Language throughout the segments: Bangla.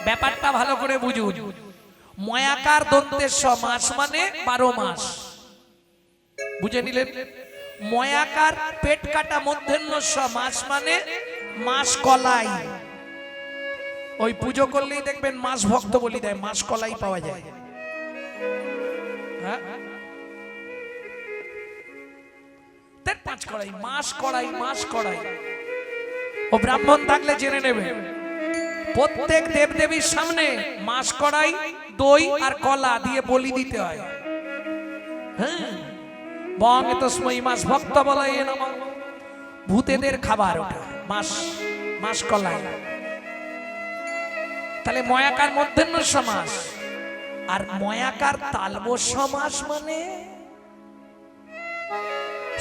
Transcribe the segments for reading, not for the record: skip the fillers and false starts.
ব্যাপারটা ভালো করে বুঝুন। ময়াকার দন্তের স মাস মানে 12 মাস, বুঝে নিলেন? ময়াকার পেট কাটা মধ্যাহ্ন স মাস মানে মাস কলাই। ওই পুজো করলেই দেখবেন মাস ভক্ত বলি দেয়, মাস কলাই পাওয়া যায়। হ্যাঁ, 5 কড়াই মাস কড়াই মাস কড়াই। ও ব্রাহ্মণ থাকলে জেনে নেবে, প্রত্যেক দেবদেবীর সামনে মাস কড়াই দই আর কলা দিয়ে বলি দিতে হয়। হ্যাঁ, বং তস্মৈ মাস ভক্ত বলায় নমঃ। ভূতেদের খাবার ওটা মাস, মাস কলাই। তাহলে ময়াকার মধ্যাহ্ন সমাস আর ময়াকার তালব সমাস মানে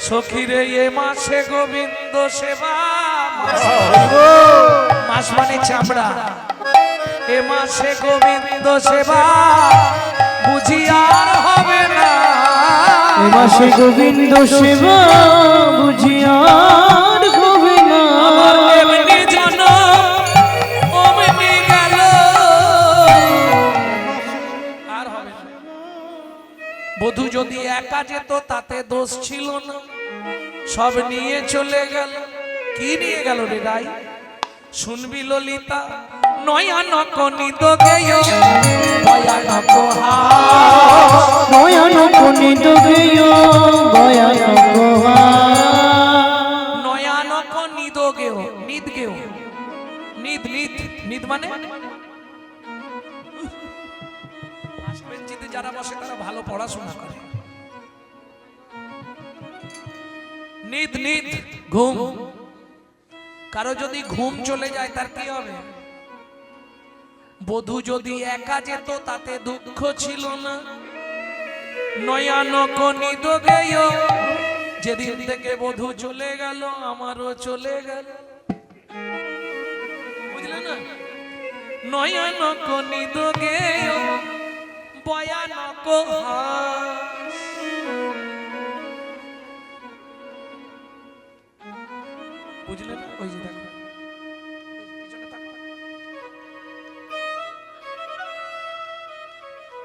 সখীরে এ মাসে গোবিন্দ সেবা। মাস মানে চামড়া, এ মাসে গোবিন্দ সেবা বুঝি আর হবে না। এ মাসে গোবিন্দ সেবা বুঝি আর হবে না। এমনি জন অমনি গেল আর হবে না। বধূ যদি একা যেত তাতে দোষ ছিল না, সব নিয়ে চলে গেল। কি নিয়ে গেল রে রাই? শুনবি ললিতা, নয়ানক নিদ গেয় ভয়ানক হাস। নয়ানক নিদ গেয় ভয়ানক হাস। নয়ানক নিদ গেয়, নিদ গেয়, নিদ নিদ নিদ মানে বেঞ্চিতে যারা বসে তারা ভালো পড়াশোনা করে। নিদ নিদ ঘুম। কারো যদি ঘুম চলে যায় তার কি হবে? বধূ যদি একা যেত তাতে দুঃখ ছিল না। নয়ানক নিদ গেয়, যেদিন থেকে বধূ চলে গেল আমারও চলে গেল। বুঝলে না? নয়ানক নিদ গেয় ভয়ানক হাস। বুঝলে না? ওই যে দেখো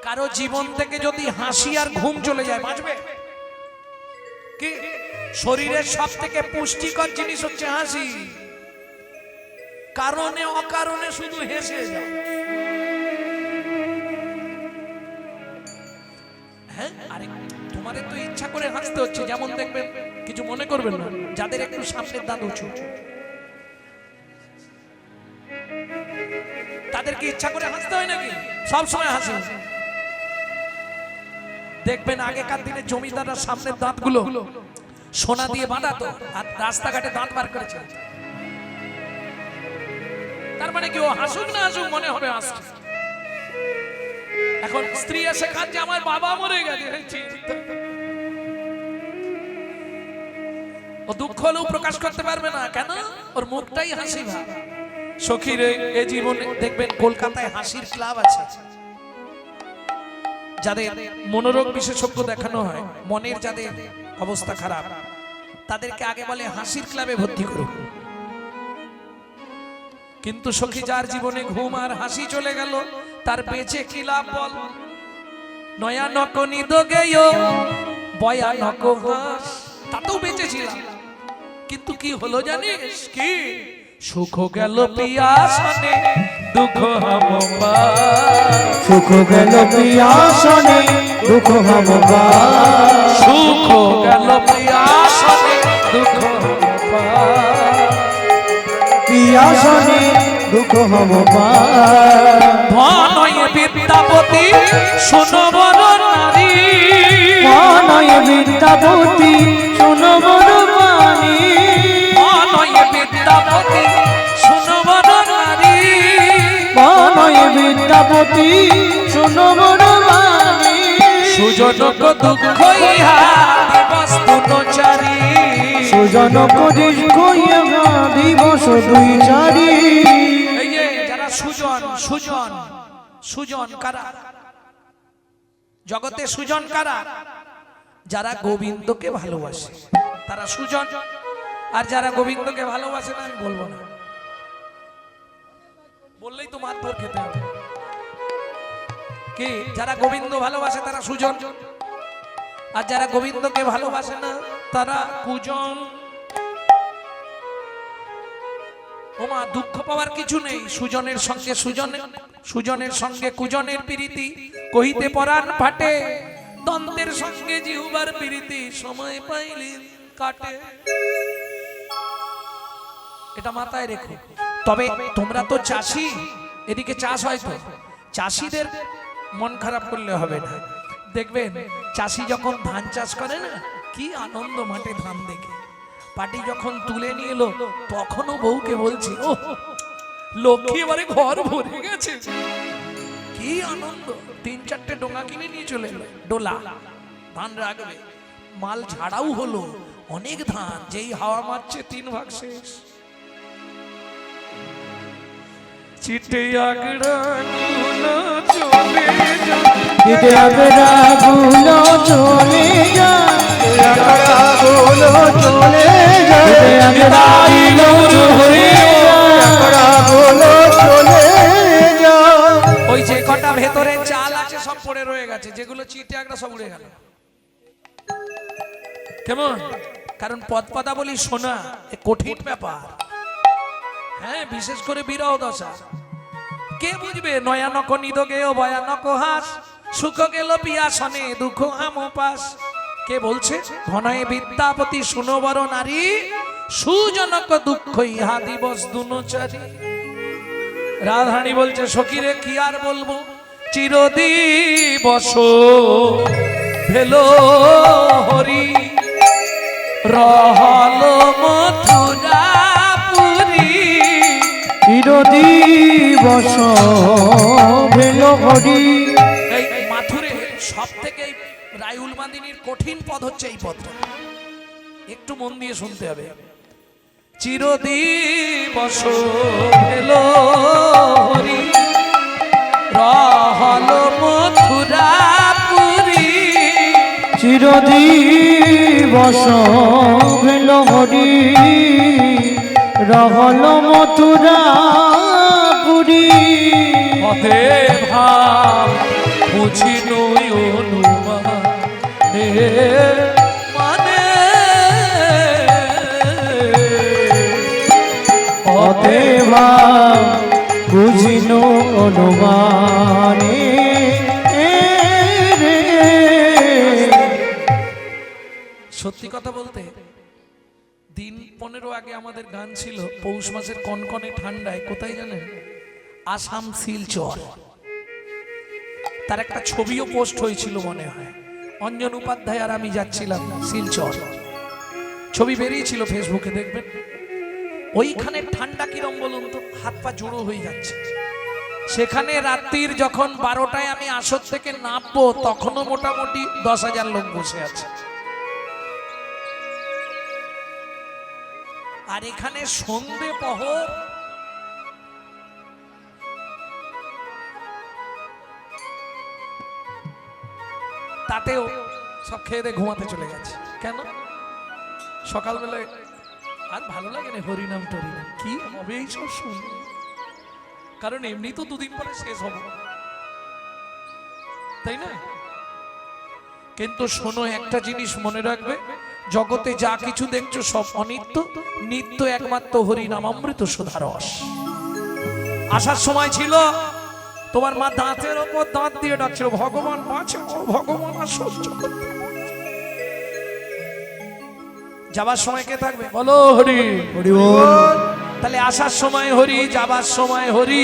কারো জীবন থেকে যদি হাসি আর ঘুম চলে যায় বাঁচবে কি? শরীরের সব থেকে পুষ্টিকর জিনিস হচ্ছে হাসি। কারণে অকারণে শুধু হেসে যায়। হ্যাঁ, আরে তোমাদের তো ইচ্ছা করে হাসতে হচ্ছে। যেমন দেখবেন, কিছু মনে করবেন না, যাদের একটু সামনের দাঁত উঁচু তাদের কি ইচ্ছা করে হাসতে হয় নাকি? সব সময় হাসি। দেখবেন আগেকার দিনে জমিদাররা সামনের দাঁতগুলো সোনা দিয়ে বাঁধাতো আর রাস্তাঘাটে দাঁত বার করেছে। তার মানে কি ও হাসুক না হাসুক মনে হবে হাসছে। এখন স্ত্রী এসে কাঁদছে আমার বাবা মরে গেছে, ও দুঃখ হলেও প্রকাশ করতে পারবে না। কেন? ওর মুখটাই হাসি ভাব। সখীর এ জীবনে দেখবেন কলকাতায় হাসির ক্লাব আছে। যাদের মনোরোগ বিশেষজ্ঞ দেখানো হয়, মনের যাদের অবস্থা খারাপ, তাদেরকে আগে বলে হাসির ক্লাবে ভর্তি করুন। কিন্তু সখী যার জীবনে ঘুম আর হাসি চলে গেল, তার বেঁচে কি লাভ বল? নয়ানক নিদ গেয় ভয়ানক হাস। তাতেও বেঁচেছিলাম, কিন্তু কি হলো জানিস কি? সুখ গেল পিয়াসনে দুঃখ হম পাই। সুখ গেল পিয়াসনে দুঃখ হম পাই। সুখ গেল পিয়াসনে দুঃখ হম পাই। পিয়াসনে দুঃখ হম পাই। ধনয় বিদ্যাপতি শোনো বড় নারী। ধনয় বিদ্যাপতি শোনো বড় বাণী। ধনয় বিদ্যাপতি শোনো বড় নারী। ধনয় বিদ্যাপতি শোনো বড় বাণী। সুজনক দুঃখ ইহা দিবস দুচারি। সুজনক দুঃখ ইহা দিবস দুই চারি। এই যে যারা সুজন, সুজন, সুজন কারা? জগতে সুজন কারা? যারা গোবিন্দকে ভালোবাসে তারা সুজন। আর যারা গোবিন্দকে ভালোবাসে না আমি বলবো না, বললেই তো মারধর খেতে হবে। কি যারা গোবিন্দ ভালোবাসে তারা সুজন, আর যারা গোবিন্দকে ভালোবাসে না তারা কুজন। ওমা দুঃখ পাওয়ার কিছু নেই, সুজনের সঙ্গে সুজনের সঙ্গে কুজনের প্রীতি কহিতে পরাণ ফাটে, দ্বন্দ্বের সঙ্গে জিহুবার প্রীতি সময় পাইলে কাটে। এটা মাথায় রেখো। তবে তোমরা তো চাষি, এদিকে চাষ হয় তো, চাষিদের মন খারাপ করলে হবে না। দেখবেন চাষি যখন ধান চাষ করে না, কি আনন্দ মাঠে ধান দেখে। পাটি যখন তুলে নিয়ে এলো তখনও বউকে বলছি, ও লক্ষ্মী এবারে ঘর ভরে গেছে, কি আনন্দ। 3-4টে ডোঙা কিনে নিয়ে চলে এলো, ডোলা ধান রাখবে। মাল ঝাড়াও হলো, অনেক ধান, যেই হাওয়া মারছে 3 ভাগ শেষ। চিটে আগড়া গুলো চলে যায়, চিটে আগড়া গুলো চলে যায়, আগড়া গুলো চলে যায়, চিটে আগড়া গুলো চলে যায়, আগড়া গুলো চলে যায়। ওই যে কটা ভেতরে চাল আছে সব পড়ে রয়ে গেছে, যেগুলো চিটে আগড়া সব উড়ে গেল। কেমন? কারণ পদপদা বলি শোনা এ কঠিন ব্যাপার। হ্যাঁ, বিশেষ করে বিরহ দশা কে বুঝবে? নয়ানক নিদগে ও ভয়ানক হাস, সুখ গেল পিয়াসনে দুঃখ আমপাস। কে বলছে? ঘনয়ে বিদ্যাপতি শুনো বড় নারী, সুজনক দুঃখ ইহা দিবস দুনচারী। রাধারানী বলছে সখীরে কি আর বলবো, চিরদিবস ভেলো হরি, রহল মথুরাপুরী। চিরদিবস ভেলো হরি। এই মাথুরে সব থেকে রায়ুল বান্দিনীর কঠিন পদ হচ্ছে এই পদটা, একটু মন দিয়ে শুনতে হবে। চিরদিবস ভেলো হরি, রহল মথুরাপুরী। চিরদিবস ভেলো হরি, রহল মথুরাপুরী। পথে ভাব বুঝি নই অনুমান, মানে পথে ভাব বুঝিন অনুমানে। সত্যি কথা বলতে দিন 15 আগে আমাদের গান ছিল, পৌষ মাসের কনকনে ঠান্ডায়, কোথায় জানেন? আসাম শিলচর। তার একটা ছবিও পোস্ট হয়েছিল মনে হয়, অঞ্জন উপাধ্যায় আর আমি যাচ্ছিলাম শিলচর, ছবি বেরিয়েছিল ফেসবুকে, দেখবেন। ওইখানে ঠান্ডা কিরম বলুন তো, হাত পা জড়ো হয়ে যাচ্ছে। সেখানে রাত্রির যখন 12টায় আমি আসর থেকে নামবো তখনও মোটামুটি 10,000 লোক বসে আছে। আর এখানে সন্ধে পহর, তাতেও সব খেয়ে দিয়ে ঘুমাতে চলে গেছে। কেন? সকালবেলায় আর ভালো লাগে না হরিনাম টরিনাম, কি হবে এইসব শুনে, কারণ এমনি তো 2 দিন পরে শেষ হবে, তাই না? কিন্তু শোনো, একটা জিনিস মনে রাখবে, জগতে যা কিছু দেখছো সব অনিত্য, নিত্য একমাত্র হরিনাম অমৃত সুধারস। আসার সময় ছিল তোমার মা দাঁতের ওপর দাঁত দিয়ে ডাকছিল, ভগবান বাঁচাও, ভগবান আর সহ্য করতে। যাবার সময় কে থাকবে? বলো হরি হরি বল। তাহলে আসার সময় হরি, যাবার সময় হরি,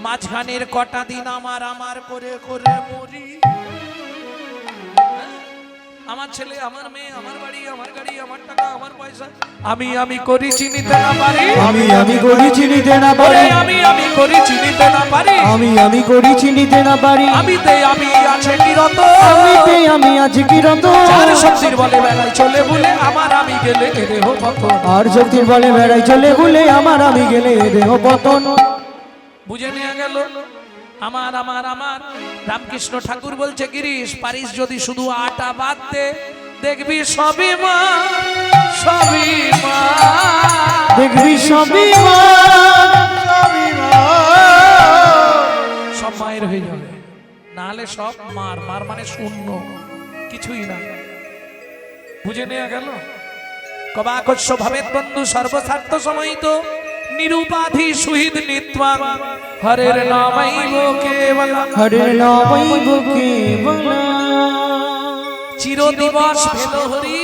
মাঝখানের কটা দিন আমার আমার করে করে মরি। আমার ছেলে, আমার মেয়ে, আমার বাড়ি, আমার গাড়ি, আমার টাকা, আমার পয়সা, আমি আমি করি চিনিতে না পারি, আমি আমি করি চিনিতে না পারি, আমি আমি করি চিনিতে না পারি, আমি আমি করি চিনিতে না পারি, আমিতে আমি আছে কি রত, আমিতে আমি আছি কি রত। চার শক্তির বলে বেড়াই চলে বলে আমার আমি গেলে এ দেহ পতন। আর শক্তির বলে বেড়াই চলে বলে আমার আমি গেলে এ দেহ পতন। বুঝে নিয়ে গেল। আমার আমার আমার রামকৃষ্ণ ঠাকুর বলছে, গিরিশ পারিস যদি শুধু আটা বাদ দে, দেখবি সবই মা, সবই মা, দেখবি সবই মা, সব মায়ের হয়ে যাবে। না হলে সব মার মার মানে শূন্য, কিছুই না। বুঝে নেওয়া গেল? কবাকস্য ভাবে বন্ধু সর্বস্বার্থ সময়িত নিরুপাধি সুহৃদ নিত্বাং হরের নামাইব কেবলম। হরে নামাইব কেবলা। চির দিবস ভেল হরি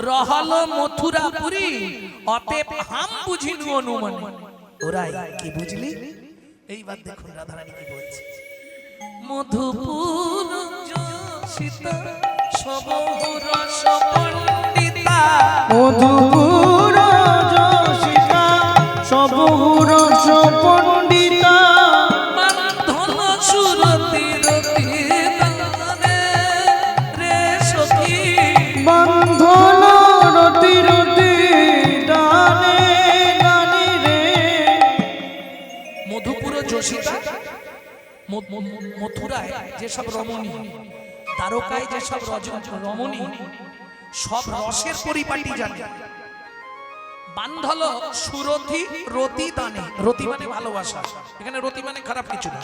রহল মথুরাপুরী অতএব হাম বুঝিনু অনুমান। ওরাই কি বুঝলি? এইবার দেখুন রাধারানী কি বলছে। মধুপুর যোষিত সবরস পণ্ডিতা। মধুপুর যোষিতা সবরস পণ্ডিতা। ধন সুরতি রতি দানে রে সখী। বন্ধন রতি রতি দানে দানে রে। মধুপুর যোষিতা মথুরায় যেসব রমণী, দ্বারকায় যেসব রমণী সব রসের পরিপাটি জানে। বান্ধল সুরথি রতি দানে। রতি মানে ভালোবাসা, এখানে রতি মানে খারাপ কিছু না,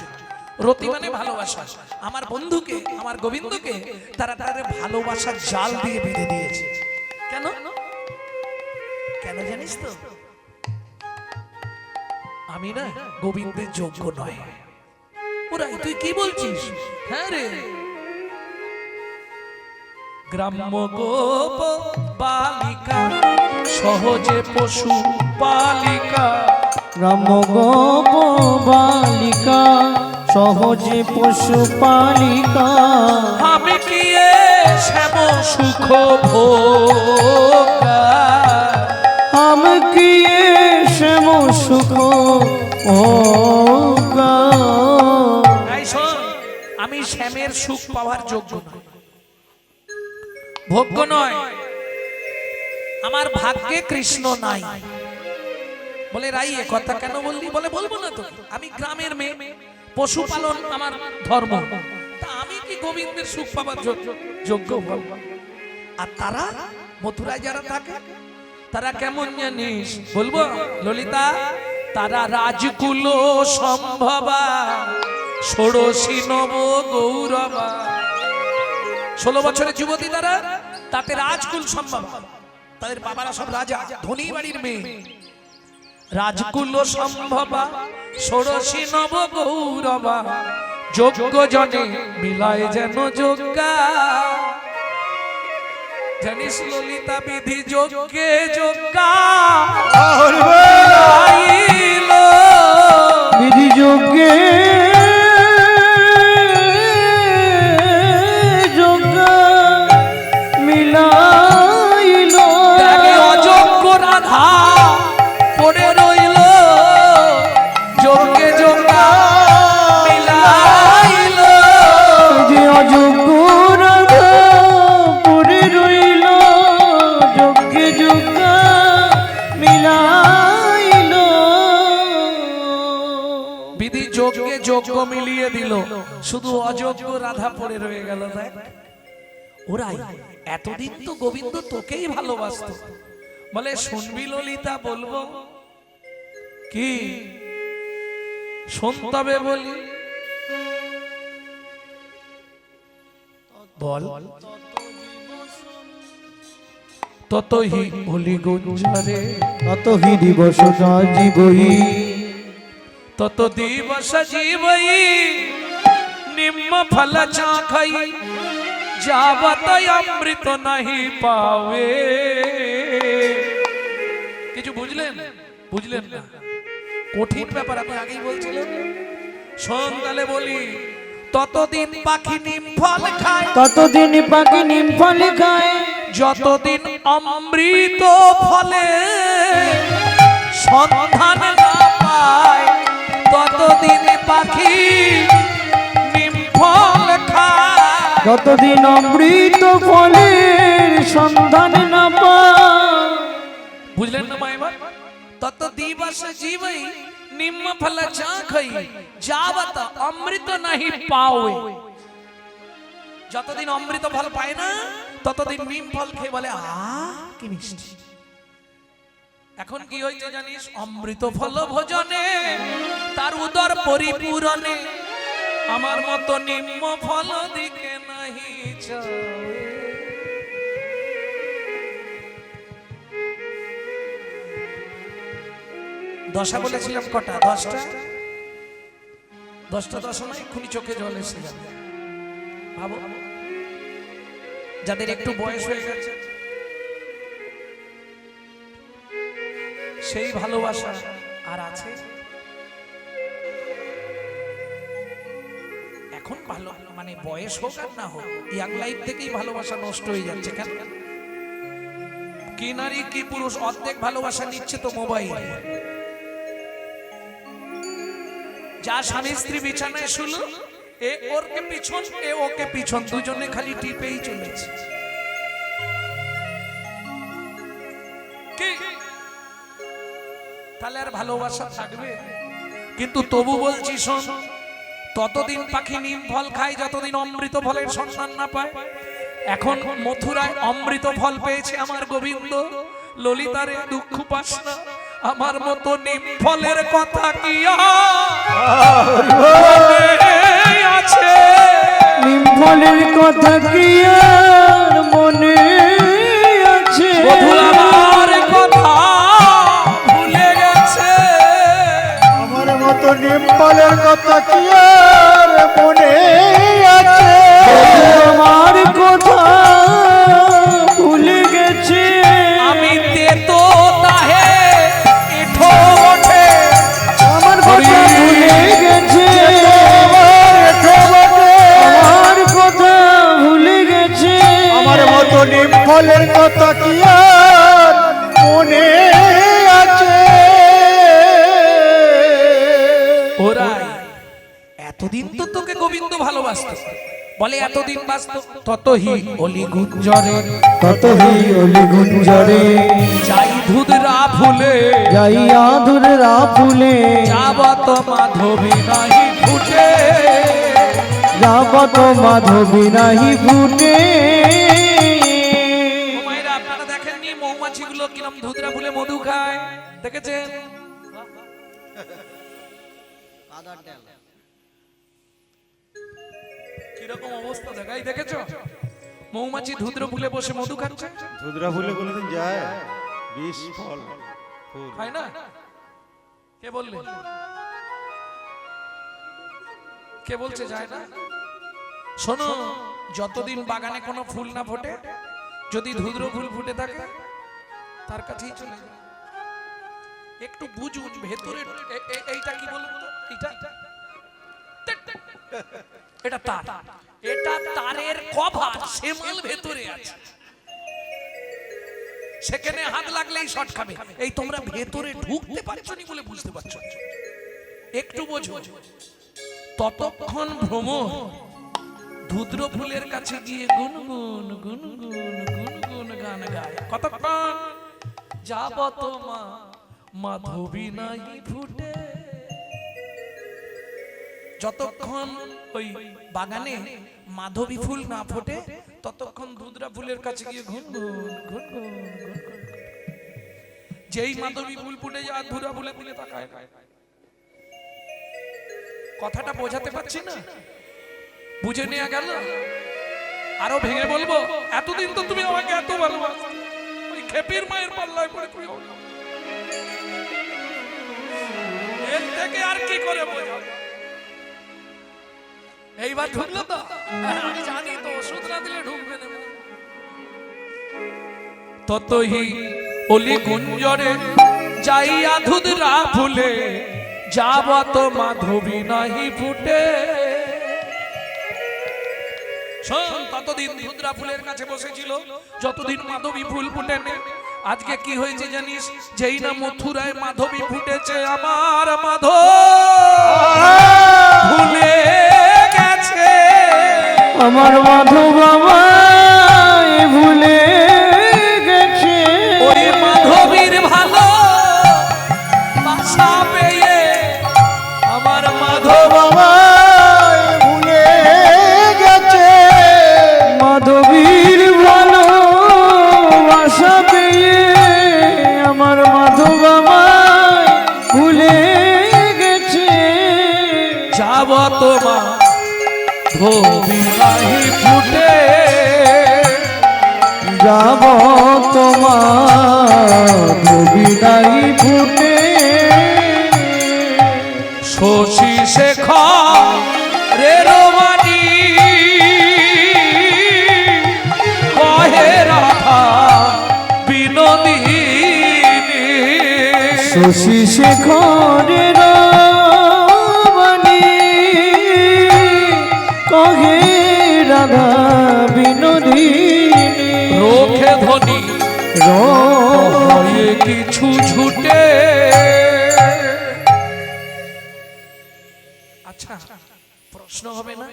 রতি মানে ভালোবাসা। আমার বন্ধুকে, আমার গোবিন্দকে তারা তাদের ভালোবাসার জাল দিয়ে বেঁধে দিয়েছে। কেন কেন জানিস তো? আমি না গোবিন্দের যোগ্য নয়। ওরাই তুই কি বলছিস? হ্যাঁ রে, গ্রাম্য গোপ বালিকা সহজে পশু পালিকা। রাম গোপ বালিকা সহজে পশু পালিকা। আমি কি শ্যাম সুখ ভোগা। আমি কি শ্যাম সুখ ভোগা। এই শোন, আমি শ্যামের সুখ পাওয়ার যোগ্য নয়, ভোগ্য নয়। আমার ভাগ্যে কৃষ্ণ নাই। বলে রাই এ কথা কেন বললি? বলে বলবো না তো, আমি গ্রামের মেয়ে, পশুপালন আমার ধর্ম, তা আমি কি গোবিন্দের সুখ পাওয়ার যোগ্য? আর তারা মথুরায় যারা থাকে তারা কেমন জানিস? বলবো ললিতা, তারা রাজকুল সম্ভবা ষোড়শী নব গৌরবা। 16 বছরের যুবতী তারা, তাতে রাজকুল সম্ভব। তাদের বাবারা সব রাজা, ধনী বাড়ির মেয়ে। রাজকুল সম্ভবা ষোড়শী নব গৌরবা। যোগ্য জনে মিলায় যেন যোগ্যা। জানিস ললিতা বিধি যোগ্যে যোগ্যা। বিধি যোগ্যে যোগ্যা মিলাইল। অযোগ্য রাধা পড়ে রইল, যোগ্যে যোগ্যা মিলাইল। যে অযোগ্য রাধা পড়ে রইল, যোগ্যে যোগ্যা মিলাইল। বিধি যোগ্যে যোগ্য মিলিয়ে দিল, শুধু অযোগ্য রাধা পড়ে রয়ে গেল। দেখ ওরাই এতদিন তো গোবিন্দ তোকেই ভালোবাসতো। বলে শুনবি ললিতা, বলবো কি শুনতে হবে? বলি বল। ততহি বলি গুঞ্জরে, তত হি দিবস জীবই, তত দিবস জীবই নিম্ন ফল চাখাই যাবত অমৃত নাহি পাবে। কিছু বুঝলেন? বুঝলেন না? কঠিন ব্যাপার, আমি আগেই বলছিলাম। শোন তাহলে বলি, ততদিন পাখি নিম ফল খায়, ততদিন পাখি নিম ফল খায়। যতদিন অমৃত ফলে সন্ধান না পায়, ততদিন পাখি নিম ফল খায়। যতদিন অমৃত ফলের সন্ধান না পায়। বুঝলেন না মাইবার? তত দিবস জীবই নিম্ন ফল চাখই যাবত অমৃত নাহি পাওয়ে। যতদিন অমৃত ফল পায় না, ততদিন নিম ফল খেয়ে বলে কি মিষ্টি। এখন কি হয়েছে জানিস? অমৃত ফল ভোজনে তার উদর পরিপূরণে আমার মতো নিম্ন ফল দিকে নাহি চায়। দশা বলেছিলাম কটা? 10টা। 10টা দশা নয়, এক্ষুনি চোখে জল এসে যাবে। ভাবো, যাদের একটু বয়স হয়ে গেছে সেই ভালোবাসা আর আছে? এখন ভালো মানে বয়স হোক আর না হোক, ইয়াং লাইফ থেকেই ভালোবাসা নষ্ট হয়ে যাচ্ছে। কেন? কি নারী কি পুরুষ অর্ধেক ভালোবাসা নিচ্ছে তো মোবাইল। যা স্বামী স্ত্রী বিছানায় শুলো, এ ওরকে পিছন, এ ওকে পিছন, দুজনে খালি টিপেই চলেছে। কি তাহলে আর ভালোবাসা থাকবে? কিন্তু তবু বলছি শোন, ততদিন পাখি নিম ফল খায় যতদিন অমৃত ফলের সন্ধান না পায়। এখন মথুরায় অমৃত ফল পেয়েছে আমার গোবিন্দ, ললিতারে দুঃখ পাস না। আমার মতো নিম ফলের কথা কি আছে? নিম ফলের কথা কি আর মনে আছে? বধূ আমার কথা ভুলে গেছে। আমার মতো নিম্বলের কথা কি আর মনে আছে? আমার কথা ভুলে গেছে। আমি তেতো তাহে এঠো ওঠে, আমার কথা ভুলে গেছে। আমার কথা ভুলে গেছে। আমার মতো নিম্বলের কথা কি আর মনে আছে? ওরাই এতদিন তো তোকে গোবিন্দ ভালোবাসতো, বলে এতদিন বাসতো। ততহি অলি গুঞ্জরে, ততহি অলি গুঞ্জরে যাই ধুধরা ফুলে, যাইয়া ধুররা ফুলে যাবত মাধবী নাহি ফুটে। যাবত মাধবী নাহি ফুটে। মায়েরা আপনারা দেখেননি মৌমাছিগুলো কিরম ধুধরা ফুলে মধু খায়? দেখেছেন? কিরকম অবস্থা দেখাই, দেখেছো? মৌমাছি ধুদ্র ফুলে বসে মধু খাচ্ছে। ধুদরা ফুলে কোনদিন যায়? বিষ ফল ফুল হয় না? কে বললে? কে বলছে যায় না? শোনো, যতদিন বাগানে কোনো ফুল না ফোটে, যদি ধুদ্র ফুল ফুটে থাকে তার কাছেই চলে যায়। একটু বুঝুন ভেতরে এইটা কি বলুন তো? এইটা এটা তার, এটা তারের কভার, সেমাল ভেতরে আছে, সেখানে হাত লাগলেই শর্ট খাবে। এই তোমরা ভেতরে ঢুকতে পারছো নি বলে বুঝতে পারছো। একটু বোঝো। ততক্ষণ ভ্রমর ধুদ্র ফুলের কাছে গিয়ে গুনগুন গুনগুন গুনগুন গান গায়। কতক্ষণ? যাবত মাধবী নাই ফুটে। যতক্ষণ ওই বাগানে মাধবী ফুল না ফোটে ততক্ষণ ধুধরা ফুলের কাছে গিয়ে গুনগুন গুনগুন গুনগুন। যেই মাধবী ফুল ফুটে যায় ধুধরা ফুলে দিলে তাকায়। কথাটা বোঝাতে পারছি না? বুঝে নেওয়া গেল? আরো ভেঙে বলবো? এতদিন তো তুমি আমাকে এত ভালোবাসো, ওই খেপির মায়ের পাল্লায় পড়ে তুমি এর থেকে আর কি করে বোঝাবো? এইবার ঢুকলো তো? আমি জানি তো, ওষুধ না দিলে ঢুকবে না। ততহি অলি গুঞ্জরে যাইয়া ধুধরা ফুলে, যাবত মাধবী নাহি ফুটে। শোন, ততদিন ধুধরা ফুলের কাছে বসেছিল যতদিন মাধবী ফুল ফুটেনি। আজকে কি হয়েছে জানিস? যেই না মথুরায় মাধবী ফুটেছে, আমার মাধব ভুলে গেছে। আমার মাধব আমায় ভুলে গেছে। ওই মাধবীর ভালো বাসা পেয়ে আমার মাধব আমায় ভুলে গেছে। মাধবীর ভালো বাসা পেয়ে আমার মাধব আমায় ভুলে গেছে। যাবত ধোবি নাহি ফুটে যাব তোমার বিদায় ফুটে শশী শেখর রে রোমানি কহে রাধা বিনোদিনী শশী শেখরের বাণী কহে রাধা বিনোদিনী রোখে ধ্বনি রয়ে কিছু ছুটে। আচ্ছা প্রশ্ন হবে না,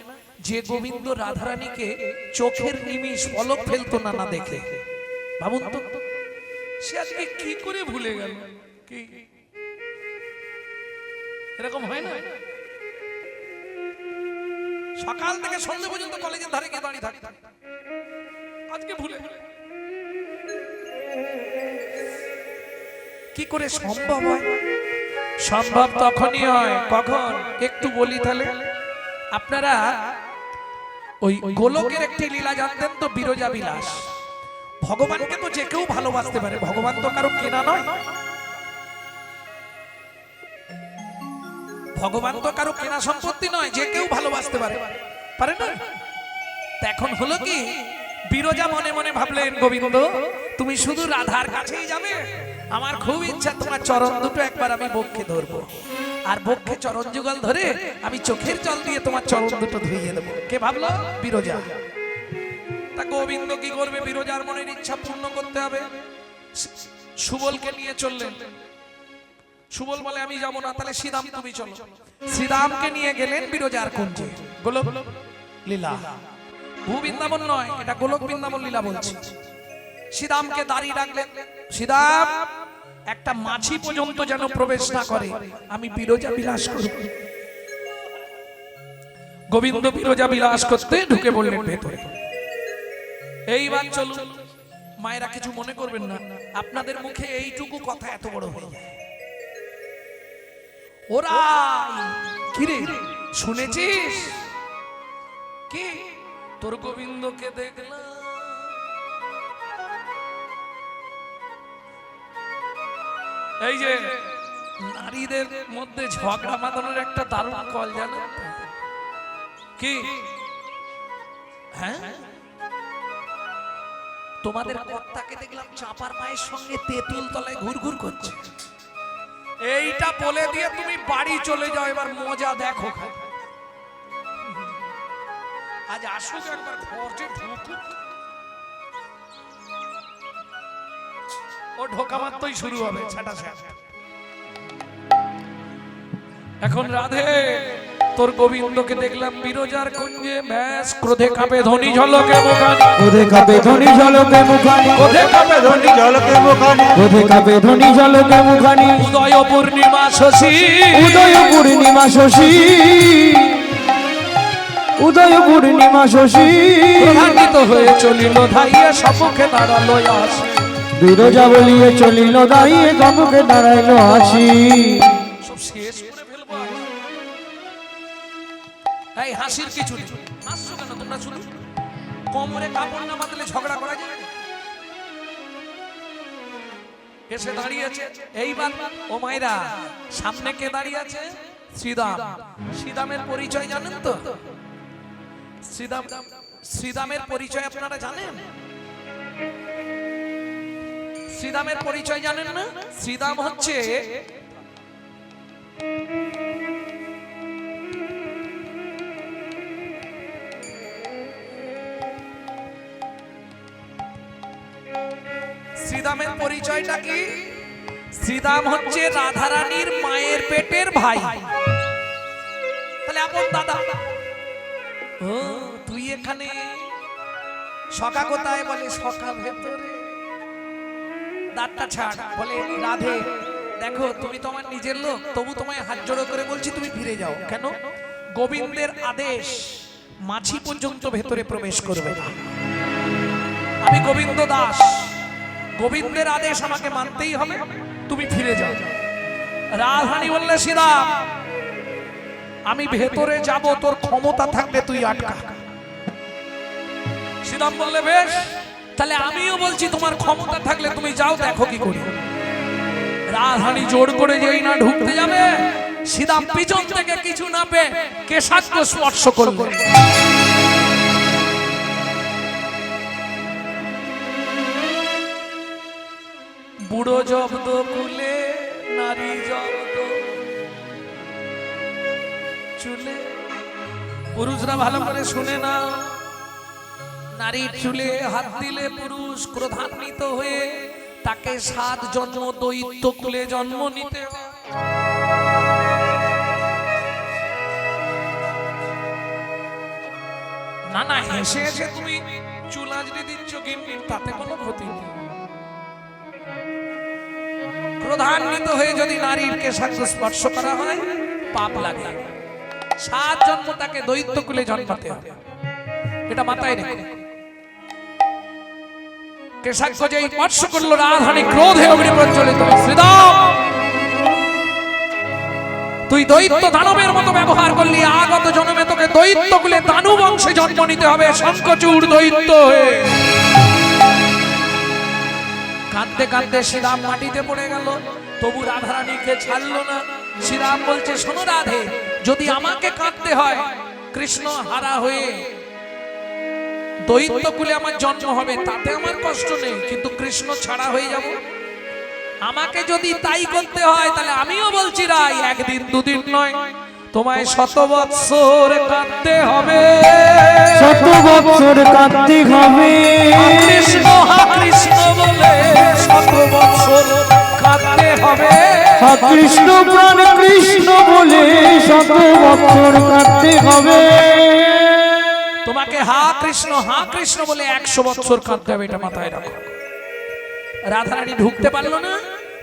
যে গোবিন্দ রাধারানীকে চোখের নিমিষ পলক ফেলতো না না দেখে, ভাবুন তো সে আজকে কি করে ভুলে গেল? কি এরকম হয় না? সকাল থেকে সন্ধ্যা পর্যন্ত কলেজের ধারে গিয়ে দাঁড়িয়ে থাকতো, আজকে ভুলে গেল। কি করে সম্ভব হয়? সম্ভব তখনই হয় কখন, একটু বলি তাহলে। আপনারা ওই গোলকের একটি লীলা জানতেন তো, বিরজা বিলাস। ভগবানকে তো যে কেউ ভালোবাসতে পারে, ভগবান তো কারো কেনা নয়। ভগবান তো কারো কেনা সম্পত্তি নয়, যে কেউ ভালোবাসতে পারে, পারে না? এখন হলো কি, বিরজা মনে মনে ভাবলেন, গোবিন্দ তুমি শুধু রাধার কাছেই যাবে, আমার খুব ইচ্ছা তোমার চরণ দুটো একবার আমি বক্ষে ধরবো, আর বক্ষে চরণ যুগল ধরে আমি চোখের জল দিয়ে তোমার চরণ দুটো ধুইয়ে দেবো। কে ভাবলো? বিরজা। তা গোবিন্দ কি করবে? বিরজার মনের ইচ্ছা পূর্ণ করতে হবে। সুবলকে নিয়ে চললেন। সুবল বলে আমি যাবো না, তাহলে শ্রীরাম তুমি চলো। শ্রীরামকে নিয়ে গেলেন বিরজার কুঞ্জে। গোলক লীলা, ভূ বৃন্দাবন নয়, এটা গোলক বৃন্দাবন লীলা বলছি। শ্রীরামকে দাঁড়িয়ে রাখলেন, শ্রীরাম একটা মাছি পর্যন্ত যেন প্রবেশ না করে, আমি বিরজা বিলাস করব। গোবিন্দ বিরজা বিলাস করতে ঢুকে বললেন ভেতরে। এইবার চলুন, মায়েরা কিছু মনে করবেন না, আপনাদের মুখে এইটুকু কথা এত বড় হয়ে যায়। ওরাই কিরে শুনেছিস কি? তোর গোবিন্দকে দেখলাম, এই যে নারীদের মধ্যে ঝগড়া বাঁধানোর একটা দারুণ কল, জানো কি? হ্যাঁ, তোমাদের কর্তাকে দেখলাম চাপার মায়ের সঙ্গে তেঁতুল তলায় ঘুরঘুর করছে। এইটা বলে দিয়ে তুমি বাড়ি চলে যাও, এবার মজা দেখো। আজ আসুক একবার ঘরে ঢুকুক, ও ঢোকা মাত্রই শুরু হবে ছাটা ছাটা। এখন রাধে তোর গোবিন্দকে দেখলাম বিরজার কুঞ্জে, ব্যাস ক্রোধে কাঁপে ধ্বনি ঝলকে মুখানি, ক্রোধে কাঁপে ধ্বনি ঝলকে মুখানি, ক্রোধে কাঁপে ধ্বনি জলকে মুখানি, ক্রোধে কাঁপে ধ্বনি ঝলকে মুখানি, উদয় পূর্ণিমা শশী, উদয় পূর্ণিমা শশী, উদয় পূর্ণিমা শশী, প্রধানিত হয়ে চলিল ধাইয়ে সম্মুখে দাঁড়ালো আসি। বিরজা বলিয়ে চলিল দাঁড়িয়ে সম্মুখে দাঁড়াইল আসি। সব শেষ করে ফেলবো আজ। এই হাসির কিছু নেই, হাসছো কেন তোমরা? শুধু কোমরে কাপড় না বাঁধলে ঝগড়া করা যায়? এসে দাঁড়িয়েছে। এইবার ও মায়েরা, সামনে কে দাঁড়িয়ে আছে? শ্রীরাম। শ্রীরামের পরিচয় জানেন তো? শ্রীরামের পরিচয় আপনারা জানেন? শ্রীরামের পরিচয় জানেন না? শ্রীরাম হচ্ছে শ্রীরামের পরিচয়টা কি? শ্রীরাম হচ্ছে রাধারানীর মায়ের পেটের ভাই, তাহলে আপন দাদা। ও তুই এখানে, সখা কোথায়? বলে সখা ভেতরে। দাঁতটা ছাড়, বলে রাধে দেখো তুমি তো আমার নিজের লোক, তবু তোমায় হাত জোড়ো করে বলছি তুমি ফিরে যাও। কেন? গোবিন্দের আদেশ মাছি পর্যন্ত ভেতরে প্রবেশ করবে না। আমি গোবিন্দ দাস, গোবিন্দের আদেশ আমাকে মানতেই হবে, তুমি ফিরে যাও। রাধারানী বললে শ্রীরাম আমি ভেতরে যাব, তোর ক্ষমতা থাকলে তুই আটকা। শ্রীরাম বললে বেশ, তাহলে আমিও বলছি তোমার ক্ষমতা থাকলে তুমি যাও, দেখো কি করি। রাধারানী জোর করে যেই না ঢুকতে যাবে, শ্রীরাম পিছন থেকে কিছু না পেয়ে কেশাগ্র স্পর্শ করলো। বুড়ো জব্দ কুলে নারী জব্দ চুলে। পুরুষরা ভালো করে শুনে না, নারীর চুলে হাত দিলে পুরুষ ক্রোধান্বিত হয়ে তাকে 7 জন্ম দৈত্য কুলে জন্ম নিতে হয়। না না, হেসে হেসে তুমি চুল আজড়ে দিচ্ছ, কিন্তু তাতে কোনো ক্ষতি নেই। ক্রোধান্বিত হয়ে যদি নারীর কেশাগ্র স্পর্শ করা হয় পাপ লাগে। 7 জন্ম তাকে দৈত্য কুলে জন্মাতে হবে, এটা মাথায় রেখো। কেশাগ্র যেই স্পর্শ করলো, রাধারানী ক্রোধে অগ্নি প্রজ্বলিত। শ্রীরাম, তুই দৈত্য দানবের মতো ব্যবহার করলি, আগত জন্মে তোকে দৈত্য কুলে দানব বংশে জন্ম নিতে হবে, শঙ্খচূড় দৈত্য হয়ে। কাঁদতে কাঁদতে শ্রীরাম মাটিতে পড়ে গেল, তবু রাধারানীকে ছাড়লো না। শ্রীরাম বলছে, শোনো রাধে, যদি আমাকে কাঁদতে হয়, কৃষ্ণ হারা হয়ে দৈত্য কুলে আমার জন্ম হবে, তাতে আমার কষ্ট নেই, কিন্তু কৃষ্ণ ছাড়া হয়ে যাব। আমাকে যদি তাই করতে হয়, তাহলে আমিও বলছি রাই, 1 দিন 2 দিন নয়, তোমায় 100 বৎসর কাঁদতে হবে। 100 বৎসর কাঁদতে হবে। কৃষ্ণ হা কৃষ্ণ বলে 100 বৎসর কাঁদতে হবে। হা কৃষ্ণ প্রাণ কৃষ্ণ বলে 100 বৎসর কাঁদতে হবে। তোমাকে হা কৃষ্ণ বলে 100 বৎসর কাঁদতে হবে, এটা মাথায় রাখো। রাধারানী ঢুকতে পারলো না,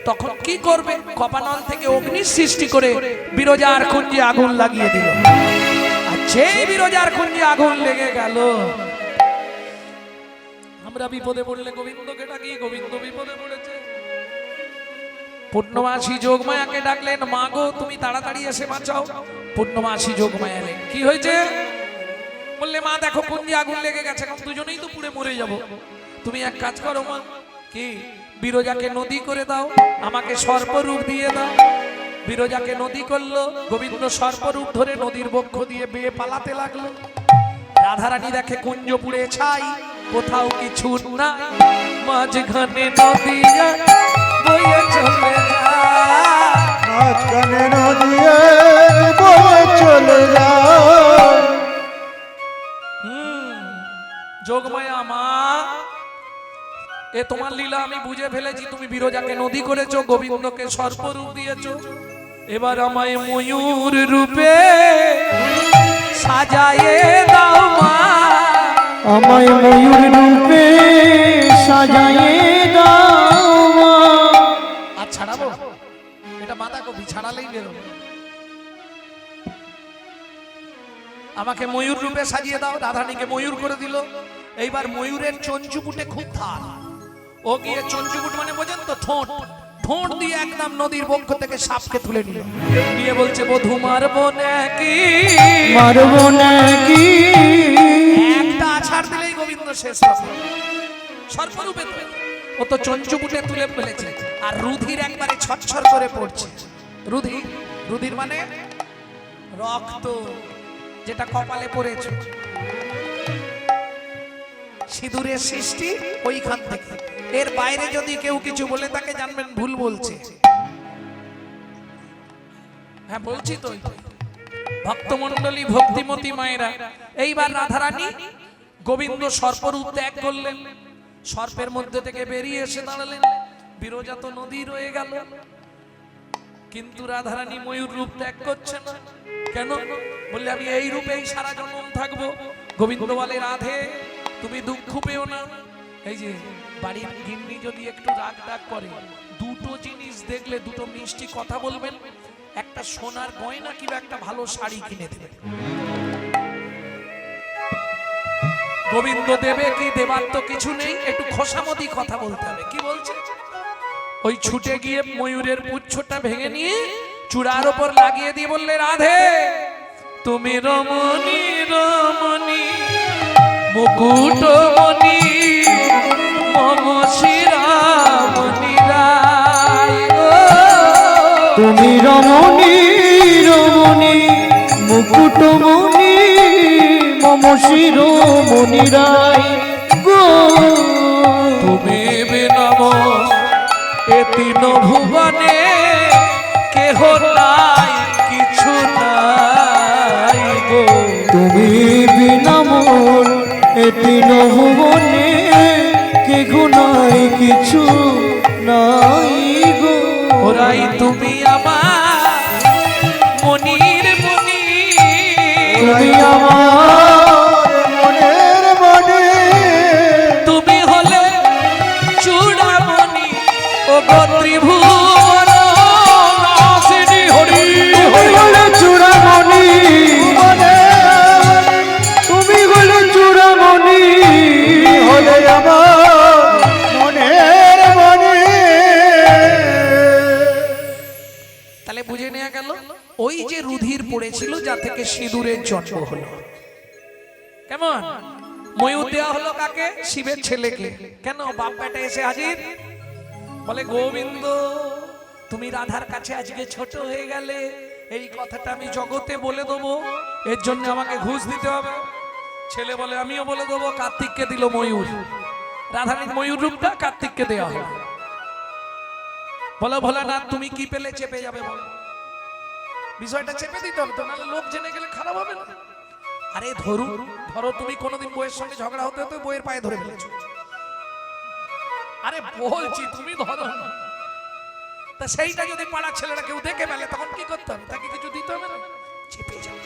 তখন কি করবে? কপানল থেকে অগ্নি সৃষ্টি করে বিরজার কুঞ্জে আগুন লাগিয়ে দিল। আর সেই বিরজার কুঞ্জে আগুন লেগে গেল। আমরা বিপদে পড়লে গোবিন্দকে ডাকি, গোবিন্দ বিপদে পড়েছে। পূর্ণমাসী যোগমায়াকে ডাকলেন, মা গো তুমি তাড়াতাড়ি এসে বাঁচাও। পূর্ণমাসী যোগমায়া এলেন, কি হয়েছে? বললে, মা দেখো কুঞ্জে আগুন লেগে গেছে, এখন দুজনেই তো পুড়ে মরে যাব। তুমি এক কাজ করো মা, কি বিরজাকে নদী করে দাও, আমাকে সর্পরূপ দিয়ে দাও। বিরজাকে নদী করলো, গোবিন্দ সর্পরূপ ধরে নদীর বক্ষ দিয়ে বেয়ে পালাতে লাগলো। রাধারানী দেখে কুঞ্জ পুড়ে ছাই, কোথাও কিছু না, মাঝখানে নদী বয়ে চলে যায়। মাঝখানে নদী বয়ে চলে যায়। যোগমায়া মা, এ তোমার লীলা আমি বুঝে ফেলেছি, তুমি বিরজাকে নদী করেছো, গোবিন্দকে সর্পরূপ দিয়েছো, এবার আমায় ময়ূর রূপে সাজায়ে দাও মা। আমায় ময়ূর রূপে সাজায়ে দাও মা। আর ছাড়াবো? এটা মাথা কবি ছাড়ালেই বেরোবে। আমাকে ময়ূর রূপে সাজিয়ে দাও। রাধারানীকে ময়ূর করে দিল। এইবার ময়ূরের চঞ্চুকুটে খুব ধার, ও গিয়ে চঞ্চুকুট মানে বোঝেন তো, ঠোঁট, ঠোঁট দিয়ে একদম নদীর বক্ষ থেকে সাপকে তুলে নিল, নিয়ে বলছে, বধূ মারবো নাকি, মারবো নাকি। একটা আছাড় দিলেই গোবিন্দ শেষ হবে। সর্পরূপে ও তো চঞ্চুকুটে তুলে ফেলেছে, আর রুধির একবারে ছটছর করে পড়ছে। রুধির মানে রক্ত, যেটা কপালে পড়েছে। সিঁদুরের সৃষ্টি ওইখান থেকে, এর বাইরে যদি কেউ কিছু বলে তাকে জানবেন ভুল বলছে। হ্যাঁ বলছি তো, ভক্তমণ্ডলী ভক্তিমতী মায়েরা। এইবার রাধারানী গোবিন্দ সর্পরূপ ত্যাগ করলেন, সর্পের মধ্যে থেকে বেরিয়ে এসে দাঁড়ালেন। বিরজা তো নদী রয়ে গেল, কিন্তু রাধারানী ময়ূর রূপ ত্যাগ করছে না। কেন? বললে, আমি এই রূপেই সারা জন্ম থাকবো। গোবিন্দ বলে, রাধে তুমি দুঃখ পেও না। এই যে বাড়ির গিন্নি যদি একটু রাগ ডাক করে, 2টো জিনিস দেখলে 2টো মিষ্টি কথা বলবেন, একটা সোনার গয়না কিংবা একটা ভালো শাড়ি কিনে দেবেন। গোবিন্দ দেবে কি, দেবার তো কিছু নেই, একটু খোসামতি কথা বলতে হবে। কি বলছে? ওই ছুটে গিয়ে ময়ূরের পুচ্ছটা ভেঙে নিয়ে চূড়ার উপর লাগিয়ে দিয়ে বললে, রাধে তুমি রমণী রমণী মুকুটমণি মম শিরামণি রায় গো। তুমি রমণী রমণী মুকুটমণি মম শিরোমণি রায় গো। তুমি বিনম এ তিন ভুবনে কেহ নাই কিছু নাই গো। তুমি বিনা মোর এটি ভুবনে কে গুনাই কিছু নাই গো। ওরাই তুমি আমার মনির মনি, তুমি আমার মনের মনে তুমি হলে চূড়ামণি ও ত্রিভুবন নাসিনী হরি হরি। হলে চূড়ামণি, তুমি হলে চূড়ামণি, হলে আমার মনের মনে। তাহলে বুঝে নেওয়া গেল ওই যে রুধির পড়েছিল যা থেকে সিঁদুরের জন্ম হলো। কেমন ময়ূর দেওয়া হলো কাকে? শিবের ছেলেকে। কেন? বাপ বেটা এসে হাজির, বলে গোবিন্দ তুমি রাধার কাছে আজকে ছোট হয়ে গেলে, এই কথাটা আমি জগতে বলে দেবো, এর জন্য আমাকে ঘুষ দিতে হবে। ছেলে বলে আমিও বলে দেবো। কার্তিককে দিল ময়ূর, রাধারানীর ময়ূর রূপটা কার্তিককে দেওয়া হলো। বলো ভোলানাথ তুমি কি পেলে চেপে যাবে? বলো বিষয়টা চেপে দিতে হবে তো, নাহলে লোক জেনে গেলে খারাপ হবে না। আরে ধরো তুমি কোনোদিন বইয়ের সঙ্গে ঝগড়া হতে হতে বইয়ের পায়ে ধরে ফেলেছো। আরে বলছি তুমি ধরো না। তা সেইটা যদি পাড়ার ছেলেরা কেউ দেখে ফেলে তখন কি করতে হবে? তাকে কিছু দিতে হবে না, চেপে যাবে।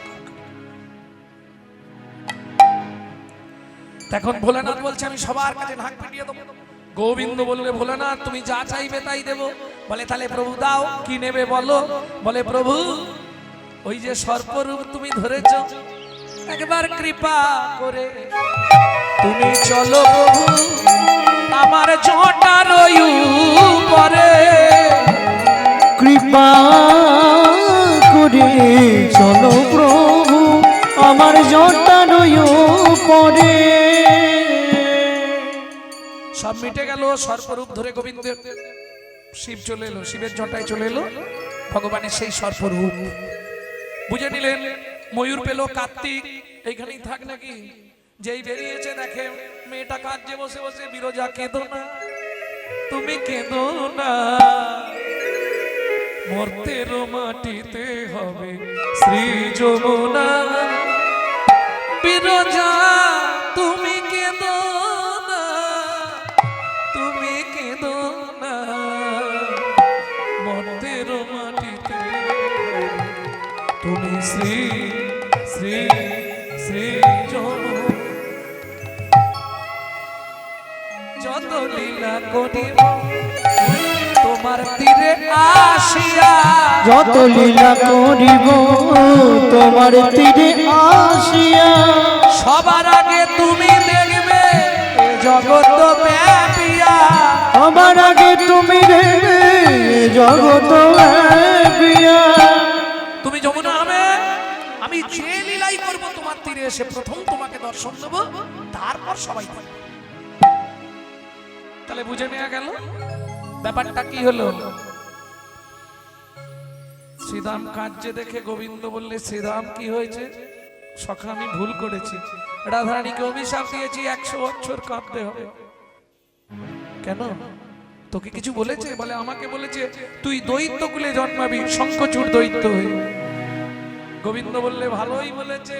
তখন ভোলানাথ বলছে আমি সবার কাছে নাক পিটিয়ে দেবো। গোবিন্দ বললে ভোলানাথ তুমি যা চাইবে তাই দেবো। বলে তাহলে প্রভু দাও, কি নেবে বলো? বলে প্রভু ওই যে সর্পরূপ তুমি ধরেছ, একবার কৃপা করে তুমি চলো প্রভু আমার জটার উপরে। কৃপা করে চলো প্রভু আমার জটার পরে। সব মিটে গেল। সর্পরূপ ধরে গোবিন্দের শিব চলে এলো, শিবের জটায় চলে এলো ভগবানের সেই সর্পরূপ। বুঝে নিলেন ময়ূর পেল কার্তিক, এইখানেই থাক নাকি? যেই বেরিয়েছে দেখে মেয়েটা কাঁদছে বসে বসে। বিরজা কেঁদো না, তুমি কেঁদো না, মর্তের মাটিতে হবে শ্রী যমুনা। বিরজা তুমি কেঁদো না, তুমি কেঁদো না, মর্তের মাটিতে তুমি শ্রী শ্রী শ্রী যমুনা। যত লীলা করিব তোমার তীরে আসিয়া, যত লীলা করিব তোমার তীরে আসিয়া। সবার আগে তুমি দেখবে এ জগৎ ব্যাপিয়া। আমার আগে তুমি রে জগত ব্যাপিয়া। তুমি যমুনা হবে, আমি যে লীলাই করব তোমার তীরে এসে প্রথম তোমাকে দর্শন দেব, তারপর সবাই দেখবে। তাহলে বুঝে নেওয়া গেল ব্যাপারটা কি হলো। শ্রীরাম কাঁদছে দেখে গোবিন্দ বললে শ্রীরাম কি হয়েছে? সখা আমি ভুল করেছি, রাধারানীকে অভিশাপ দিয়েছি 100 বছর কাঁদতে হবে। কেন? তোকে কিছু বলেছে? বলে আমাকে বলেছে তুই দৈত্য কুলে জন্মাবি, শঙ্খচূড় দৈত্য হয়ে। গোবিন্দ বললে ভালোই বলেছে,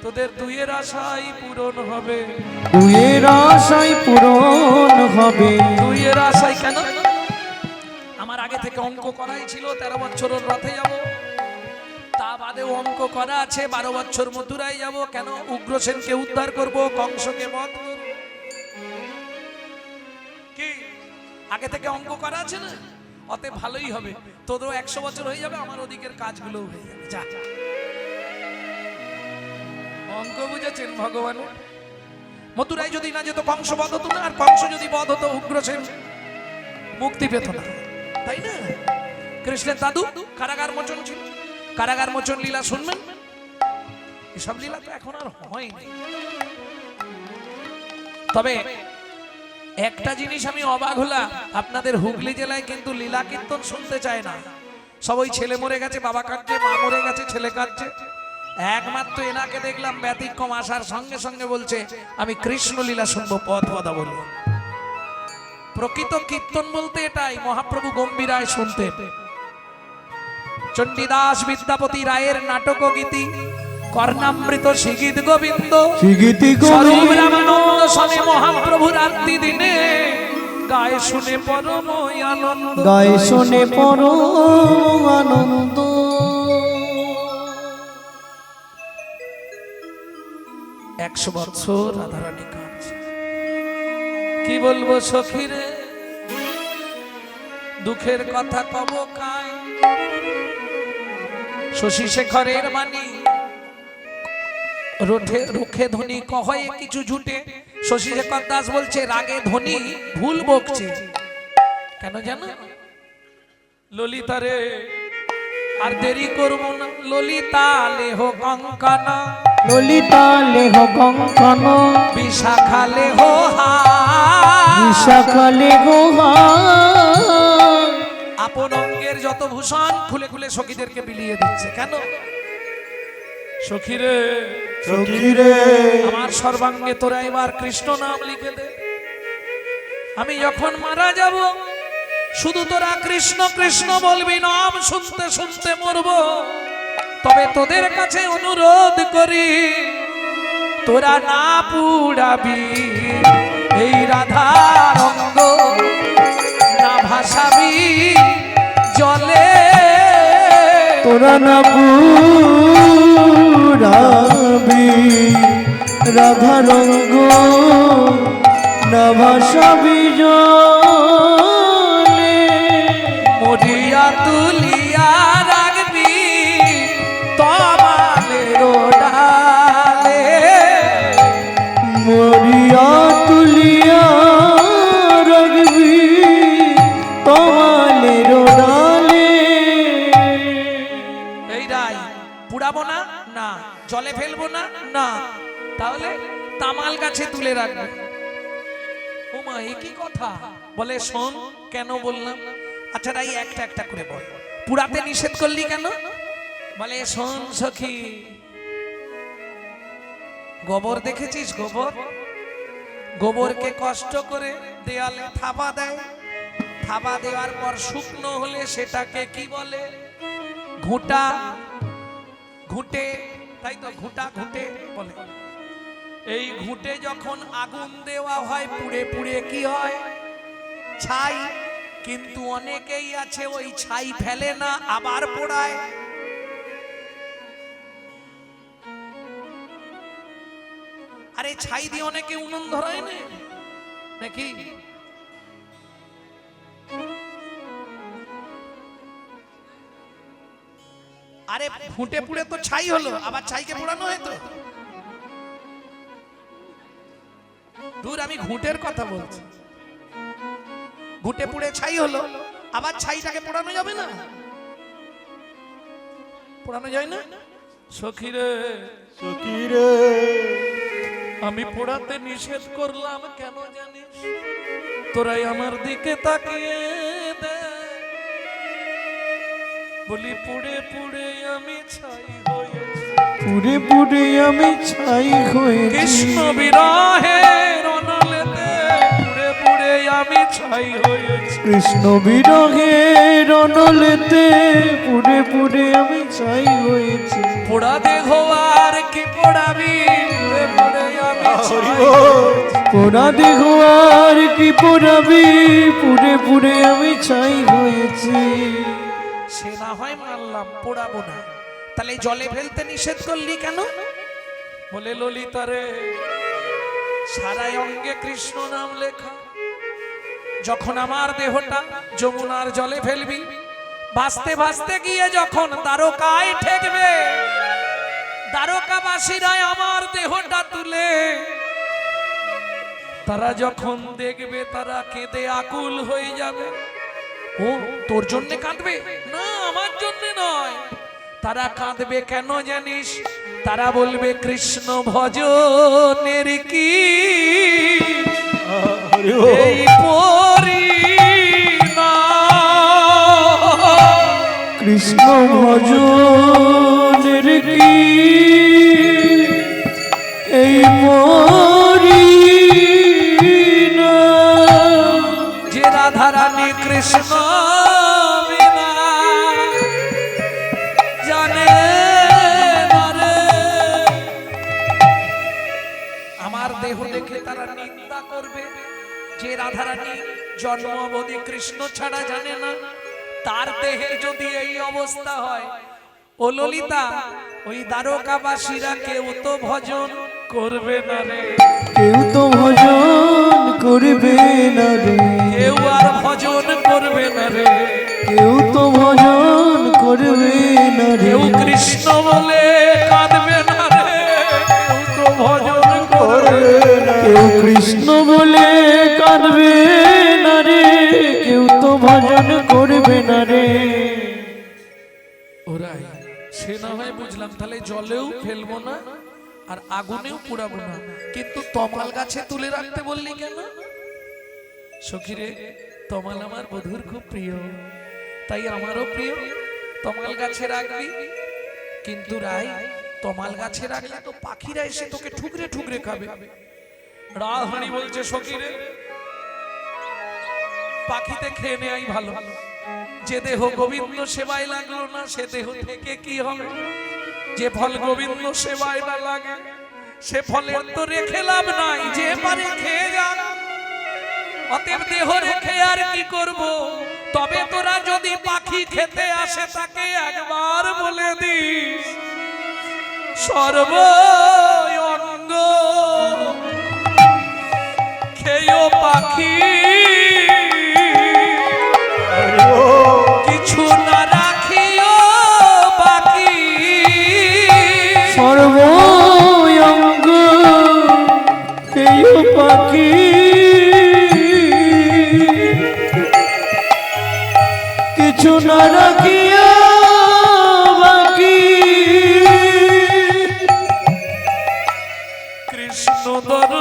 তোদের দুইয়ের আশাই পূরণ হবে। দুইয়ের আশাই পূরণ হবে। দুইয়ের আশাই কেন? আমার আগে থেকে অঙ্ক করাই ছিল 13 বছরের রথে যাব, তা বাদেও অঙ্ক করা আছে 12 বছর মথুরায় যাব। কেন? উগ্রসেনকে উদ্ধার করব, কংসকে বধ করব। কি আগে থেকে অঙ্ক করা আছে না? অতএব ভালোই হবে, তোদেরও 100 বছর হয়ে যাবে, আমার ওদিকের কাজগুলো হয়ে যাবে। যা অঙ্ক বুঝেছেন ভগবান? মথুরায় যদি না যেত কংস বধ হতো না, আর কংস যদি বধ হতো উগ্রসেন মুক্তি পেত না, তাই না? কৃষ্ণের দাদু কারাগার মোচন ছিল, কারাগার মোচন লীলা শুনবেন। এসব লীলা তো এখন আর হয়নি। তবে একটা জিনিস আমি অবাক হলাম, আপনাদের হুগলি জেলায় কিন্তু লীলা কীর্তন শুনতে চায় না। সবাই ছেলে মরে গেছে বাবা কাঁদছে, মা মরে গেছে ছেলে কাঁদছে। একমাত্র এনাকে দেখলাম ব্যতিক্রম, আসার সঙ্গে সঙ্গে বলছে আমি কৃষ্ণ লীলা শুনবো, পথ পদা বলবো। প্রকৃত কীর্তন বলতে এটাই, মহাপ্রভু গম্ভীরায় শুনতেন। চণ্ডীদাস বিদ্যাপতি রায়ের নাটক গীতি, কর্ণামৃত শিগীত গোবিন্দ, শিগিতি স্বরূপ রামানন্দ শোনে মহাপ্রভু রাত্রি দিনে, গায়ে শুনে পরম আনন্দ, গায়ে শোনে পরম আনন্দ। 100 বছর রাধারানী কাঁদছে। কি বলবো সখীরে, দুঃখের কথা কব কাই। শশী শেখরের বাণী, রুখে ধ্বনি কহয়ে কিছু ঝুটে। শশী শেখর দাস বলছে রাগে ধ্বনি ভুল বকছে। কেন জানো? ললিতা রে আর দেরি করবো না, ললিতা লেহ কঙ্কনা, ললিতা লেহ কঙ্কন, বিশাখা লেহ বিশাখা লেহ আপন অঙ্গের যত ভূষণ খুলে খুলে সখীদেরকে বিলিয়ে দিচ্ছে। কেন? সখীরে সখীরে আমার সর্বাঙ্গে তোরা এবার কৃষ্ণ নাম লিখে দে। আমি যখন মারা যাব শুধু তোরা কৃষ্ণ কৃষ্ণ বলবি, নাম শুনতে শুনতে মরব। তবে তোদের কাছে অনুরোধ করি, তোরা না পুড়াবি এই রাধার অঙ্গ, না ভাসাবি জলে, তোরা না পুরাবি রাধা রঙ্গ, না ভাসাবি জলে। মরিয়া তুলিয়া রাখবি তমালের ডালে, মরিয়া তুলিয়া রাখবি তোমালের ডালে। এই রাই পুড়াবো না, না জলে ফেলবো না, না তাহলে তামাল গাছে তুলে রাখবে। ওমা এ কি কথা? বলে শোন কেন বললাম। আচ্ছা রাই একটা একটা করে বল, পুরাতে নিষেধ করলি কেন? বলে শোন সখী, গোবর দেখেছিস? গোবর, গোবরকে কষ্ট করে দেয়ালে থাবা দেয়, থাবা দেওয়ার পর শুকনো হলে সেটাকে কি বলে? ঘুঁটা, ঘুঁটে, তাই তো ঘুঁটা ঘুঁটে বলে। এই ঘুঁটে যখন আগুন দেওয়া হয় পুড়ে পুড়ে কি হয়? ছাই। কিন্তু অনেকেই আছে ওই ছাই ফেলে না, আবার পোড়ায়। আরে ছাই দিয়ে অনেকে উনুন ধরায় না নাকি? আরে ফুটে পুড়ে তো ছাই হলো, আবার ছাইকে পোড়ানো হয় তো। দূর, আমি ঘুঁটের কথা বলছি। ঘুঁটে পুড়ে ছাই হলো, আবার ছাইটাকে পোড়ানো যাবে না? পোড়ানো যায় না? সখীরে সখীরে আমি পোড়াতে নিষেধ করলাম কেন জানিস? তোরাই আমার দিকে তাকিয়ে দে, বলি পুড়ে পুড়ে আমি ছাই হয়েছি, পুড়ে পুড়ে আমি ছাই হয়েছি। কৃষ্ণ বিরহের অনলেতে পুড়ে পুড়ে আমি ছাই হয়েছি। কৃষ্ণ বিরহের অনলেতে পুড়ে পুড়ে আমি ছাই হয়েছি। পোড়া দেহ আর কি পোড়াবি, পুড়ে পুড়ে আমি ছাই হয়েছি। পোড়া দেহ আর কি পোড়াবি, পুড়ে পুড়ে আমি ছাই হয়েছি। সে না হয় মানলাম, পোড়াবো না, তাহলে জলে ফেলতে নিষেধ করলি কেন? বলে ললিতা রে সারাই অঙ্গে কৃষ্ণ নাম লেখা, যখন আমার দেহটা যমুনার জলে ফেলবি, ভাসতে ভাসতে গিয়ে যখন দ্বারকায় ঠেকবে, দ্বারকাবাসীরা আমার দেহটা তুলে তারা যখন দেখবে তারা কেঁদে আকুল হয়ে যাবে। ও তোর জন্য কাঁদবে না, আমার জন্য নয়, তারা কাঁদবে কেন জানিস? তারা বলবে কৃষ্ণ ভজনের কি এই পরিণাম। কৃষ্ণ ভজনের কি এই পরিণাম। যে রাধারানী কৃষ্ণ বিনা জানে না রে। আমার দেহ দেখে তারা নিন্দা করবে। যে রাধারানী জন্ম অবধি কৃষ্ণ ছাড়া জানে না, তার দেহে যদি এই অবস্থা হয়, ও ললিতা, ওই দ্বারকাবাসীরা কেউ তো ভজন করবে না রে। কেউ তো ভজন করবে না রে। কেউ আর ভজন করবে না রে। কেউ তো ভজন করবে না রে। কেউ কৃষ্ণ বলে কাঁদবে না রে। কেউ তো ভজন করবে না। কেউ কৃষ্ণ বলে কাঁদবে না রে। কেউ তো ভজন করবে না রে। ওরাই সে না হয় বুঝলাম, তাহলে জলেও ফেলবো না আর আগুনেও পুড়াবো না, কিন্তু তমাল গাছে তুলে রাখতে বললি কেন? সখীরে, তমাল আমার বধুর খুব প্রিয়, তাই আমারও প্রিয়। তমাল গাছে রাখবি, কিন্তু রাই, তমাল গাছে রাখলে তো পাখিরা এসে তোকে ঠুকরে ঠুকরে খাবে। রাধারানী বলছে সখীরে, পাখিতে খেয়ে নেয়াই ভালো। যে দেহ গোবিন্দ সেবায় লাগলো না, সে দেহ থেকে কি হবে? যে ফল গোবিন্দ সেবায় না লাগে, সে ফলের তো রেখে লাভ নাই। যে পারে খেয়ে যান, অতএব দেহ রেখে আর কি করব? তবে তোরা যদি পাখি খেতে আসে, তাকে একবার বলে দিস সর্ব অঙ্গ খেয়েও পাখি কিছু না রাখিও বাকি। সর্ব অঙ্গ খেয়েও পাখি কিছু না রাখিয়া বাকি। কৃষ্ণ দর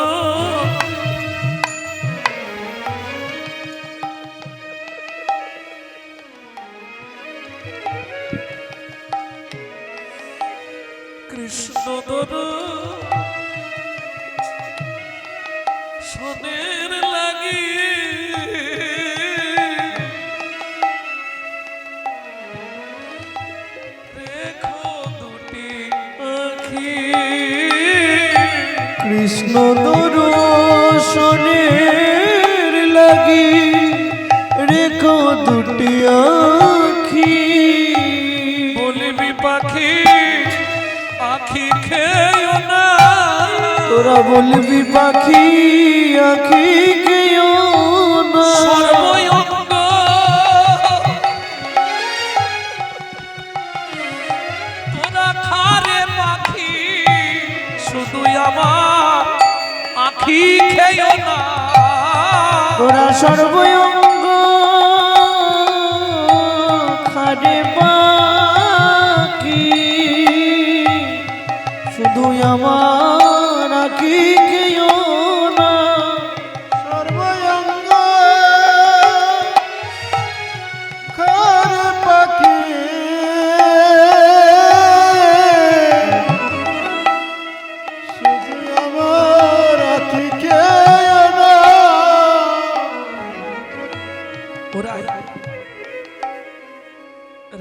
কৃষ্ণ দর সনের লাগি রেখো দুটি আখি। কৃষ্ণ দর্শনের লাগি রেখো দুটি আখি। বলবি পাখি আখি খেয়েও না, তোরা বলবি পাখি আখি খেয়েও না। সর্বঙ্গ তোরা খারে পাখি, শুধু আমার আখি খেয়েও না। তোরা সর্বঙ্গ খারে পাখি, শুধু আমার আখি খেয়েও না। সর্বঙ্গ খার পাখি শুধু আমার আখি খেয়ে না। রাই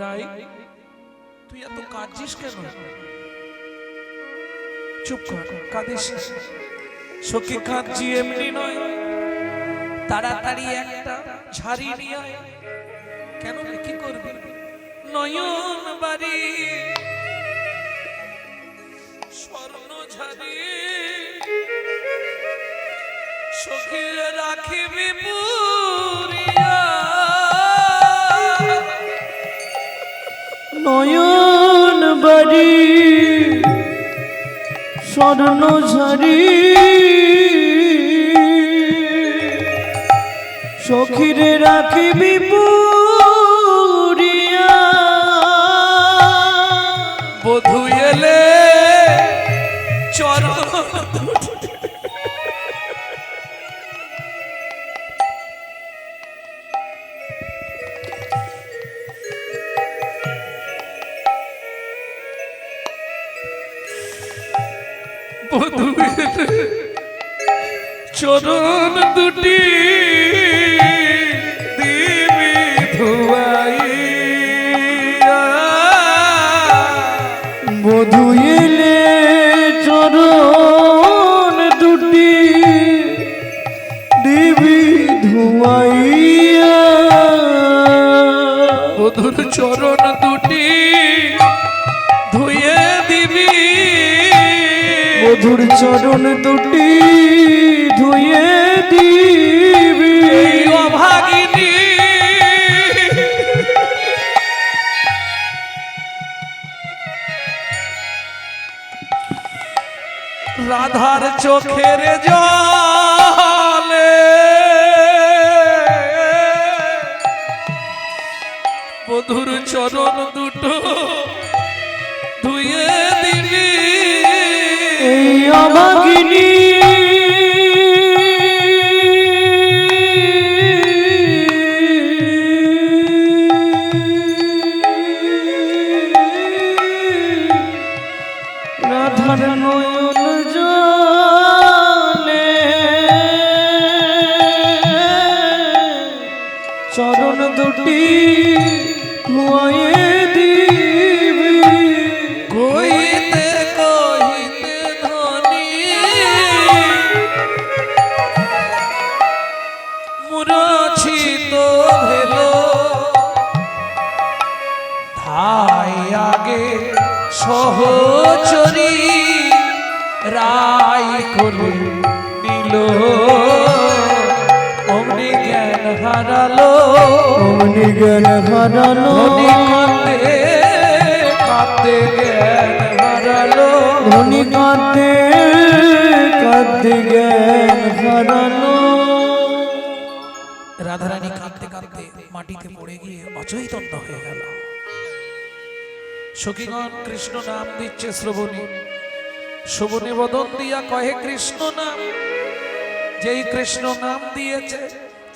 রাই, তুই এত কাঁদছিস কেন? চুপ কর, কাঁদিস না। সখী কাঁদছি এমনি নয়, তাড়াতাড়ি একটা ঝাড়ি নিয়ে আয়। কেন রে, কি করবি? নয়ন বাড়ি স্বর্ণ ঝাড়ি সখী রাখিবি পুরিয়া। নয়ন বাড়ি স্বর্ণ ঝাড়ি সখীরে রাখিবি পুরিয়া। এলে চরণ চরণ দুটি দিবি ধুয়াইয়া বধূ এলে চরণ দুটি দিবি ধুয়াইয়া বধুর চরণ দুটি ধুয়ে দিবি বধূর চরণ দুটি ধুয়ে দিবি অভাগিনী রাধার চোখের জলে বধুর চরণ দুটো ধুয়ে দিবি এই অভাগিনী রাধার নয়ন জলে চরণ দুটি ধুয়ে দিবি কইতে কহিতে ধনী মুরছিত ভেল ধাই আগে সহচরী রায় করে নিল অমনি জ্ঞান হারালো অমনি জ্ঞান হারালো ধনী কাঁদতে কাঁদতে জ্ঞান হারালো ধনী কাঁদতে কাঁদতে জ্ঞান হারালো রাধারানী কাঁদতে কাঁদতে মাটিতে পড়ে গিয়ে অচৈতন্য হয়ে গেল সখীগণ কৃষ্ণ নাম দিচ্ছে শ্রবণী শোভনে বদন দিয়া কহে কৃষ্ণ নাম যেই কৃষ্ণ নাম দিয়েছে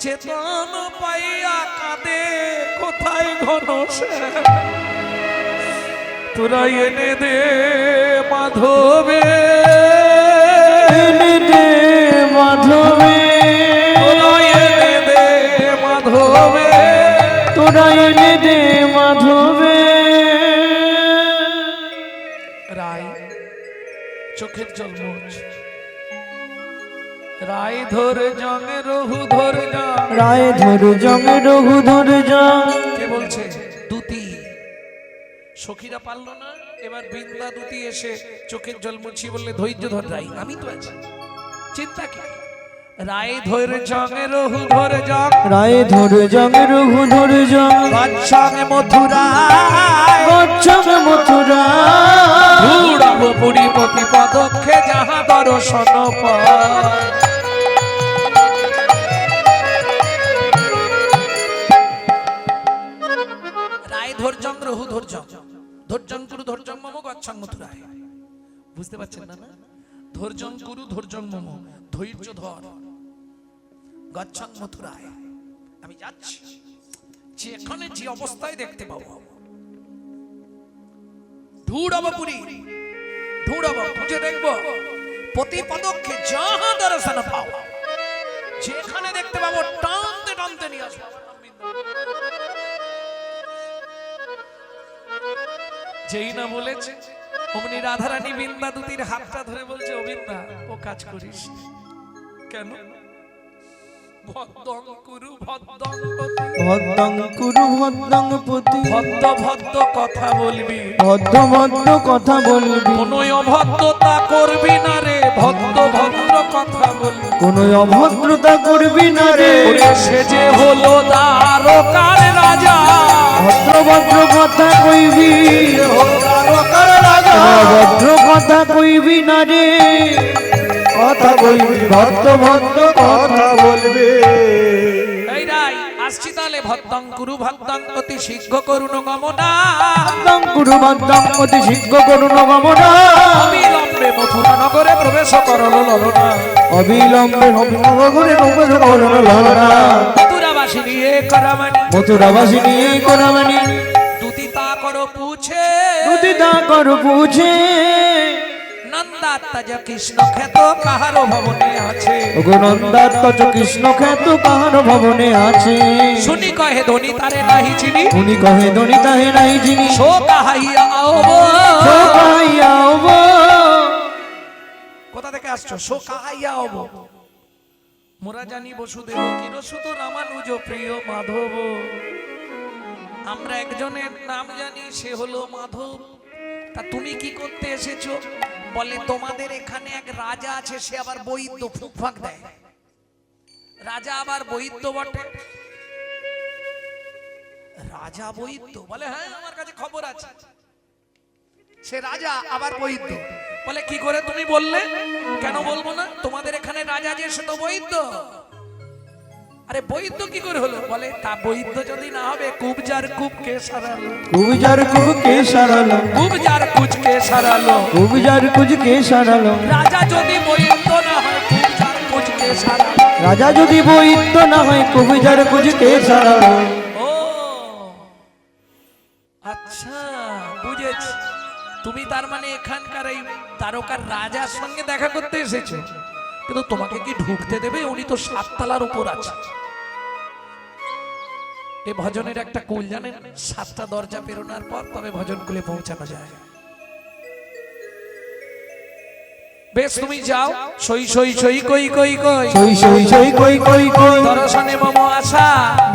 চেতন পাইয়া কাঁদে কোথায় ঘন তোরা এনে দে মাধবে এনে দে মাধবে তোরা এনে দে মাধবে তোরা এনে দে মাধবে রায় চোখের জল মোছ রায় ধরে জঙে রহু ধরে যা রায় ধরে জমে রঘু ধরে যা কে বলছে দুতি সখীরা পারলো না এবার বৃন্দা দুতি এসে চোখের জল মুছি বললে ধৈর্য ধর রাই আমি তো আছি চিন্তা কি রায় ধরে জঙে রহু ধরে যা রায় ধরে জমে রঘু ধরে যা গচ্ছামে মথুরা গচ্ছাম মথুরা ধূড়াব পুরীপতি পদক্ষে যাহা দর্শন পায় রায় ধৈর্যং রহু ধৈর্যং ধৈর্যং কুরু ধৈর্যং মম গচ্ছাং মথুরায় বুঝতে পারছেন না না ধৈর্যং কুরু ধৈর্যং মম ধৈর্য ধর গচ্ছাং মথুরায় আমি যাচ্ছি যেখানে যে অবস্থায় দেখতে পাবো ধূড়াবপুরী ধূড়াব খুঁজে দেখবো প্রতি পদক্ষে যাহা দর্শন পাও যেখানে দেখতে পাবো টানতে টানতে নিয়ে আসবো যেই না বলেছে অমনি রাধারানী বৃন্দা দুতির হাতটা ধরে বলছে ও বৃন্দা ও কাজ করিস কেন ভদ্দং কুরু ভদ্দং ভদ্রং কুরু ভদ্রং পতি ভদ্দ ভদ্দ কথা বলবি ভদ্র ভদ্র কথা বলবি কোন অভদ্রতা করবি না রে ভদ্র ভদ্র কথা বলবি কোন অভদ্রতা করবি না রে ওরে সে যে হলো দ্বারকার রাজা ভদ্র ভদ্র কথা কইবি ভদ্র কথা কইবি না রে কথা কইবি ভদ্র ভদ্র কথা বলবি এই রাই আসছি তাহলে ভদ্রং কুরু ভদ্রং অতি শীঘ্র করুণ গমনা ভদ্রং কুরু ভদ্রং অতি শীঘ্র করুণ গমনা অবিলম্বে মথুরা নগরে প্রবেশ করল ললনা অবিলম্বে নবনগরে প্রবেশ করল ললনা মথুরাবাসিনী এ করামানি মথুরাবাসিনী এই করামানি দুতিতা করো পুছে দুদিদা কর বুঝে নন্দাত্মজ কৃষ্ণ ক্ষেত কাহারো ভবনে আছে নন্দাত্মজ কৃষ্ণ খ্যাত কাহার ভবনে আছে শুনি কহে ধনী তারে নাহি চিনি উনি কহে দনি তাহে নাই যিনি শো কাহাইয়া আওব শোকাইয়া অব কোথা থেকে আসছো শো কাহাইয়া আওব মোরা জানি বসুদেব কিরসুত রামানুজ প্রিয় মাধব আমরা একজনের নাম জানি সে হলো মাধব তা তুমি কি করতে এসেছো বলে তোমাদের এখানে এক রাজা আছে সে আবার বৈদ্য ফুকফাক দেয় রাজা আবার বৈদ্য বটে রাজা বৈদ্য বলে হ্যাঁ আমার কাছে খবর আছে সে রাজা আবার বৈদ্য বলে কি করে তুমি বললে কেন বলবো না তোমাদের এখানে রাজা যে সে তো বৈদ্য আরে বৈদ্য কি করে হলো বলে তা বৈদ্য যদি না হবে কুবজার কুবকে সারালো কুবজার কুব কে সারালো কুবজার কুচকে সারালো কুবজার কুজ কে সারালো রাজা যদি বৈদ্য না হয় কুবজার কুচকে সারালো রাজা যদি বৈদ্য না হয় কুবজার কুজ কে সারালো ও আচ্ছা বুঝেছি তুমি তার মানে এখানকার এই তারকার রাজার সঙ্গে দেখা করতে এসেছো কিন্তু তোমাকে কি ঢুকতে দেবে উনি তো 7 তলার উপর আছে এই ভজনের একটা কুল জানেন 7টা দরজা পেরোনোর পর তবে ভজন কুলে পৌঁছানো যায় বেশ তুমি যাও সই সই সই কই কই কই সই সই সই কই কই কই দর্শনে মম আশা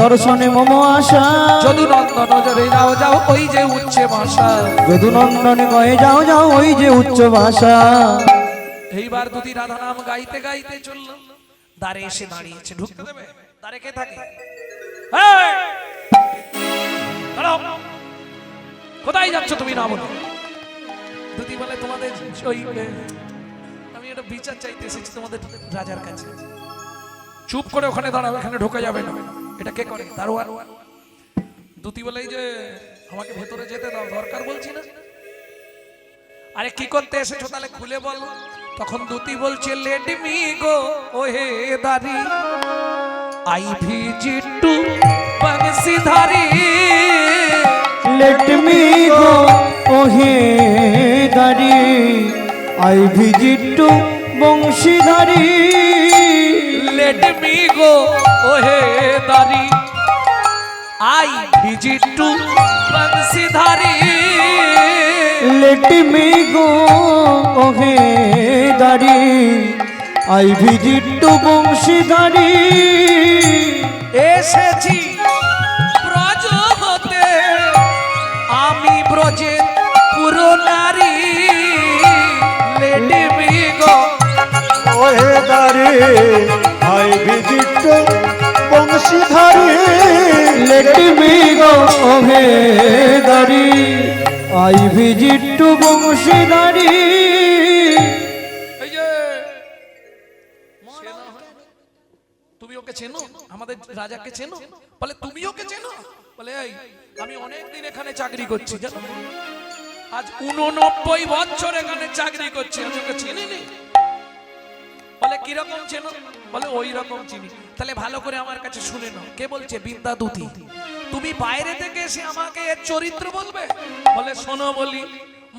দর্শনে মম আশা যদু নন্দন নজরে যাও যাও ওই যে উচ্চে ভাষা যদু নন্দনে কয়ে যাও যাও ওই যে উচ্চ ভাষা এইবার দুটি রাধা নাম গাইতে গাইতে চললো দ্বারে এসে দাঁড়িয়েছে ঢুকতে দেবে দ্বারে কে থাকে এই! দাঁড়াও। কোথায় যাচ্ছ তুমি না বলো দুটি বলে তোমাদের ওই আমি একটা বিচার চাইতে এসেছি তোমাদের রাজার কাছে চুপ করে ওখানে দাঁড়াও এখানে ঢোকা যাবে না এটা কে করে দারোয়ান দুটি বলে এই যে আমাকে ভেতরে যেতে দাও দরকার বলছি না আরে কি করতে এসেছো তাহলে খুলে বলো তখন দুটি বলছে লেট মি গো ও হে দারি I visit to Banshidhari let me go ও হে দারি I visit to Banshidhari let me go ও হে দারি I visit to Banshidhari let me go ও হে দারি আই ভিজিট টু বংশীধারী এসেছি ব্রজ হতে আমি ব্রজের পুরো নারী লেট মি গো ওহে দারে I visit Banshidhari let me go ও হে দারি আই ভিজিট টু বংশীধারী এই যে তুমি ওকে চেনো আমাদের রাজাকে চেনো বলে তুমি ওকে চেনো বলে এই আমি অনেকদিন এখানে চাকরি করছি জানো আজ 89 বছর এখানে চাকরি করছি আমি ওকে চিনিনি বলে কিরকম চেনো বলে ওই রকম চিনি তাহলে ভালো করে আমার কাছে শুনে নাও কে বলছে বিদ্যা দুতি তুমি বাইরে থেকে এসে আমাকে এর চরিত্র বলবে বলে শোনো বলি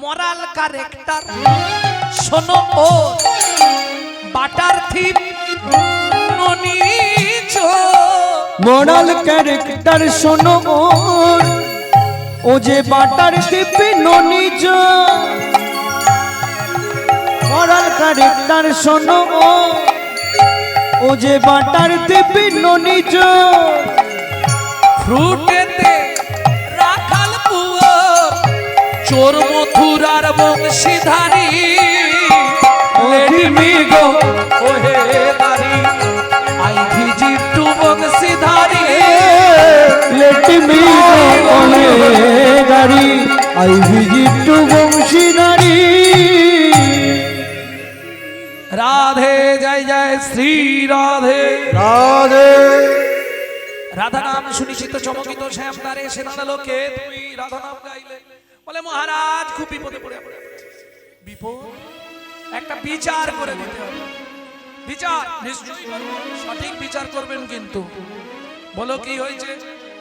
মরাল ক্যারেক্টার শোনো ও বাটার থিপ ননিচ মোরাল ক্যারেক্টার শোনো ওর ও যে বাটার দিপি ননিজ মোরাল ক্যারেক্টার শোনো ও যে বাটার দিপি ননিজ ফ্রুটেতে রাখাল পুয়ো চোর মথুরার বংশীধারী লেট মি গো ও হে দারি I visit to Banshidhari let me go হে দারি I visit to Banshidhari Radhe জয় জয় শ্রী রাধে রাধে রাধা নাম শুনেছি তো চমকিত শ্যাম দ্বারে এসে দাঁড়ালো, কে তুমি? রাধা নাম গাইলে। বলে মহারাজ খুব বিপদে পড়ে আছি। বিপদ? একটা বিচার করে দিতে হবে। বিচার নিশ্চয়ই করব, সঠিক বিচার করবেন কিন্তু। বলো কি হয়েছে?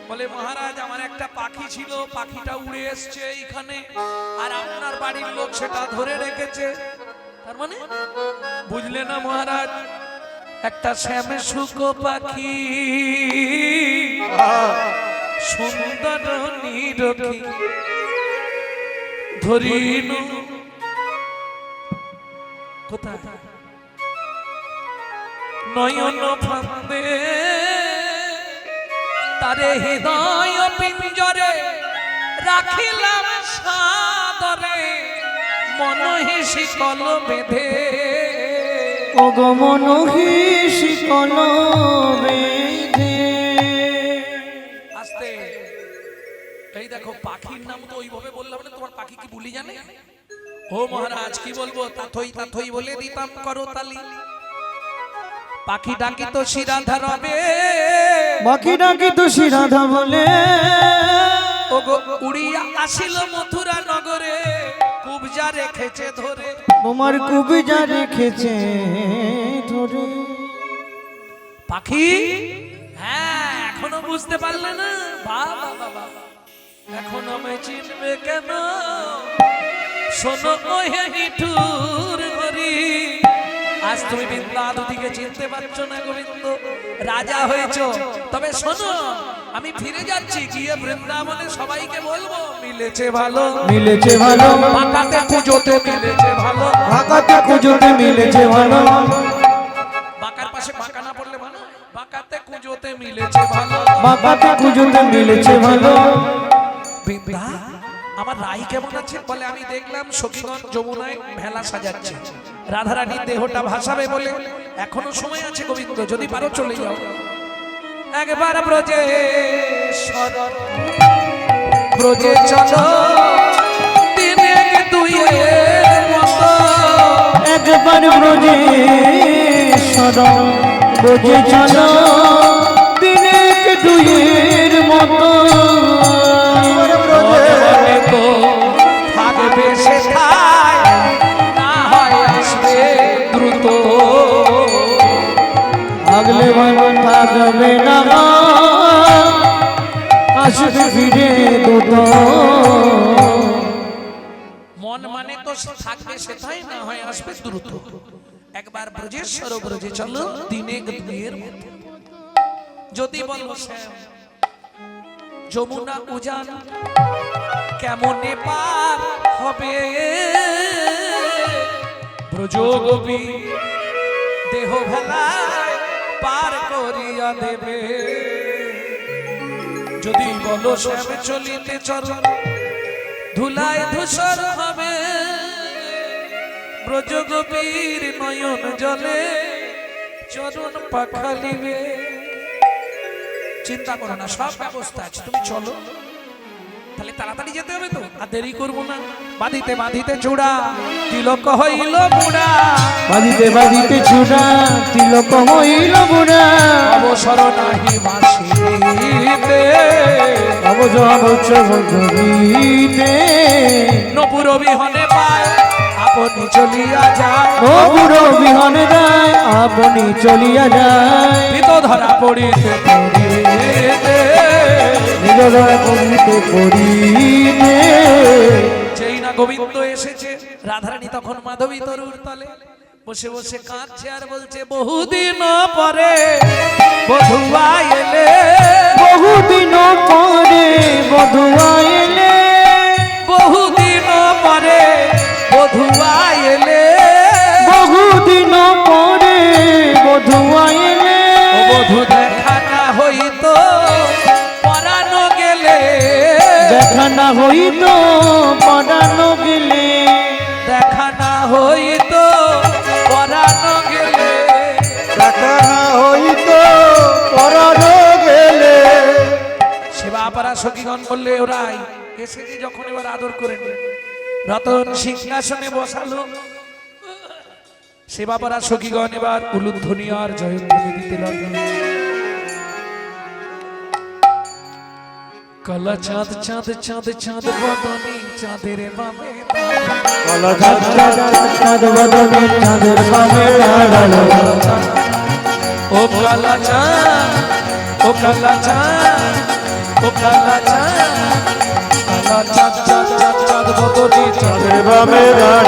বলে মহারাজ আমার একটা পাখি ছিল, পাখিটা উড়ে এসছে এইখানে, আর আপনার বাড়ির লোক সেটা ধরে রেখেছে। তার মানে বুঝলে না মহারাজ, একটা শ্যামে শুকো পাখি সুন্দর নিরখি ধরিনু কোথায় নয়ন ফান্দে তারে হৃদয় পিঞ্জরে রাখিলাম সাদরে মনহি শিকল বেঁধে ওগো মনহি শিকল বেঁধে। আস্তে এই দেখো পাখির নাম তো ওইভাবে বললাম না, তোমার পাখি কি ভুলি জানে? ও মহারাজ কি বলবো, তাথই তাথই বলে দিতাম করতালি। পাখি ডাকি তো শিরাধা রবে, বাকি ডাকি তো রাধা বলে, ওগো উড়িয়া আসিল মথুরা নগরে, কুবজা রেখেছে ধরে। তোমার কুবিজা রেখেছে ধরে। পাখি হ্যাঁ এখনো বুঝতে পারলে না? বাবা বাবা এখন আমি চিনবে কেন? শোনো ওহে মিঠুর হরি, আজ তুমি বিদ্যাধুতিকে চিনতে পারছো না গোবিন্দ, রাজা হয়েছো। তবে শোনো আমি ফিরে যাচ্ছি, গিয়ে বৃন্দাবনে সবাইকে বলবো মিলেছে ভালো, মিলেছে ভালো, বাঁকাতে পুজোতে মিলেছে ভালো। বাঁকাতে পুজোতে মিলেছে ভালো। বাঁকার পাশে বাঁকা না পড়লে ভালো, বাঁকাতে পুজোতে মিলেছে ভালো, বাঁকাতে পুজোতে মিলেছে ভালো। বিদ্যা আমার রাই কেমন আছে? বলে আমি দেখলাম সখীগণ যমুনায় ভেলা সাজাচ্ছে, রাধারানীর দেহটা ভাসাবে বলে এখনো সময় আছে গোবিন্দ, যদি পারো চলে যাও একবার ব্রজে সরল ব্রজে চলো দিনে দুই মতো। একবার ব্রজে সরল ব্রজে চলো দিনে দুইয়ের মতো। মনে তো থাকবে সেথায়, না হয় আসবে দ্রুত। আগলে ভালো থাকবে না, আসবে ফিরে দুটো। মন মানে তো থাকবে সেটাই, না হয় আসবে দ্রুত। একবার ব্রজেশ্বর ব্রজে চলো দিনে দুইয়ের মতো। যদি বলো শ্যাম যমুনা উজান কেমনে পার হবে, ব্রজগোপী দেহ ভেলায় পার করিয়া দেবে। যদি বলো শ্যাম চলিতে চরণ ধুলায় ধূসর হবে, ব্রজগোপীর নয়ন জলে চরণ পাখালিবে। চিন্তা করো না, সব ব্যবস্থা আছে, তুমি চলো। তাহলে তাড়াতাড়ি যেতে হবে তো, আর দেরি করবো না। বাঁধিতে বাঁধিতে চূড়া তিলক হইল বুড়া, বাঁধিতে বাঁধিতে চূড়া তিলক হইল বুড়া। অবসর নাহি বাঁশিতে অবসরিতে নপুর বিহনে পায় আপনি চলিয়া যায়, নপুর বিহনে যায় আপনি চলিয়া যায়। পিত ধরা পড়িতে পড়িতে নিরধরা করিতে করিতে। যেই না গোবিন্দ এসেছে, রাধারানী তখন মাধবী তরুর তলে বসে বসে কাঁদছে আর বলছে বহুদিন পরে বধুয়া এলে, বহুদিন পরে বধুয়া এলে, বহুদিন পরে বধুয়া এলে, বহুদিন পরে বধুয়া এলে। ও বধু দেখা না হইতো পরানো গেলে, দেখা না হইত পড়ানো গেলে, দেখা না হইতো পরানো গেলে, দেখা না হইতো পরানো গেলে। সেবাপাড়া সখীগণ বললে ওরাই এসেছি যখন এবার আদর করে নে। রতন সিংহাসনে বসালো, সেবাপাড়া সখীগণ এবার উলুধ্বনি আর জয়ধ্বনি দিতে লাগলো। কালা চাঁদ চাঁদ চাঁদ চাঁদ বদনি চাঁদের বামে কালা চাঁদ চাঁদ চাঁদ বদনে চাঁদের বামে দাঁড়ালো ও কালা চাঁদ ও কালা চাঁদ ও কালা চাঁদ কালা চাঁদ চাঁদ চাঁদ চাঁদ বদনি চাঁদের বামে দাঁড়ালো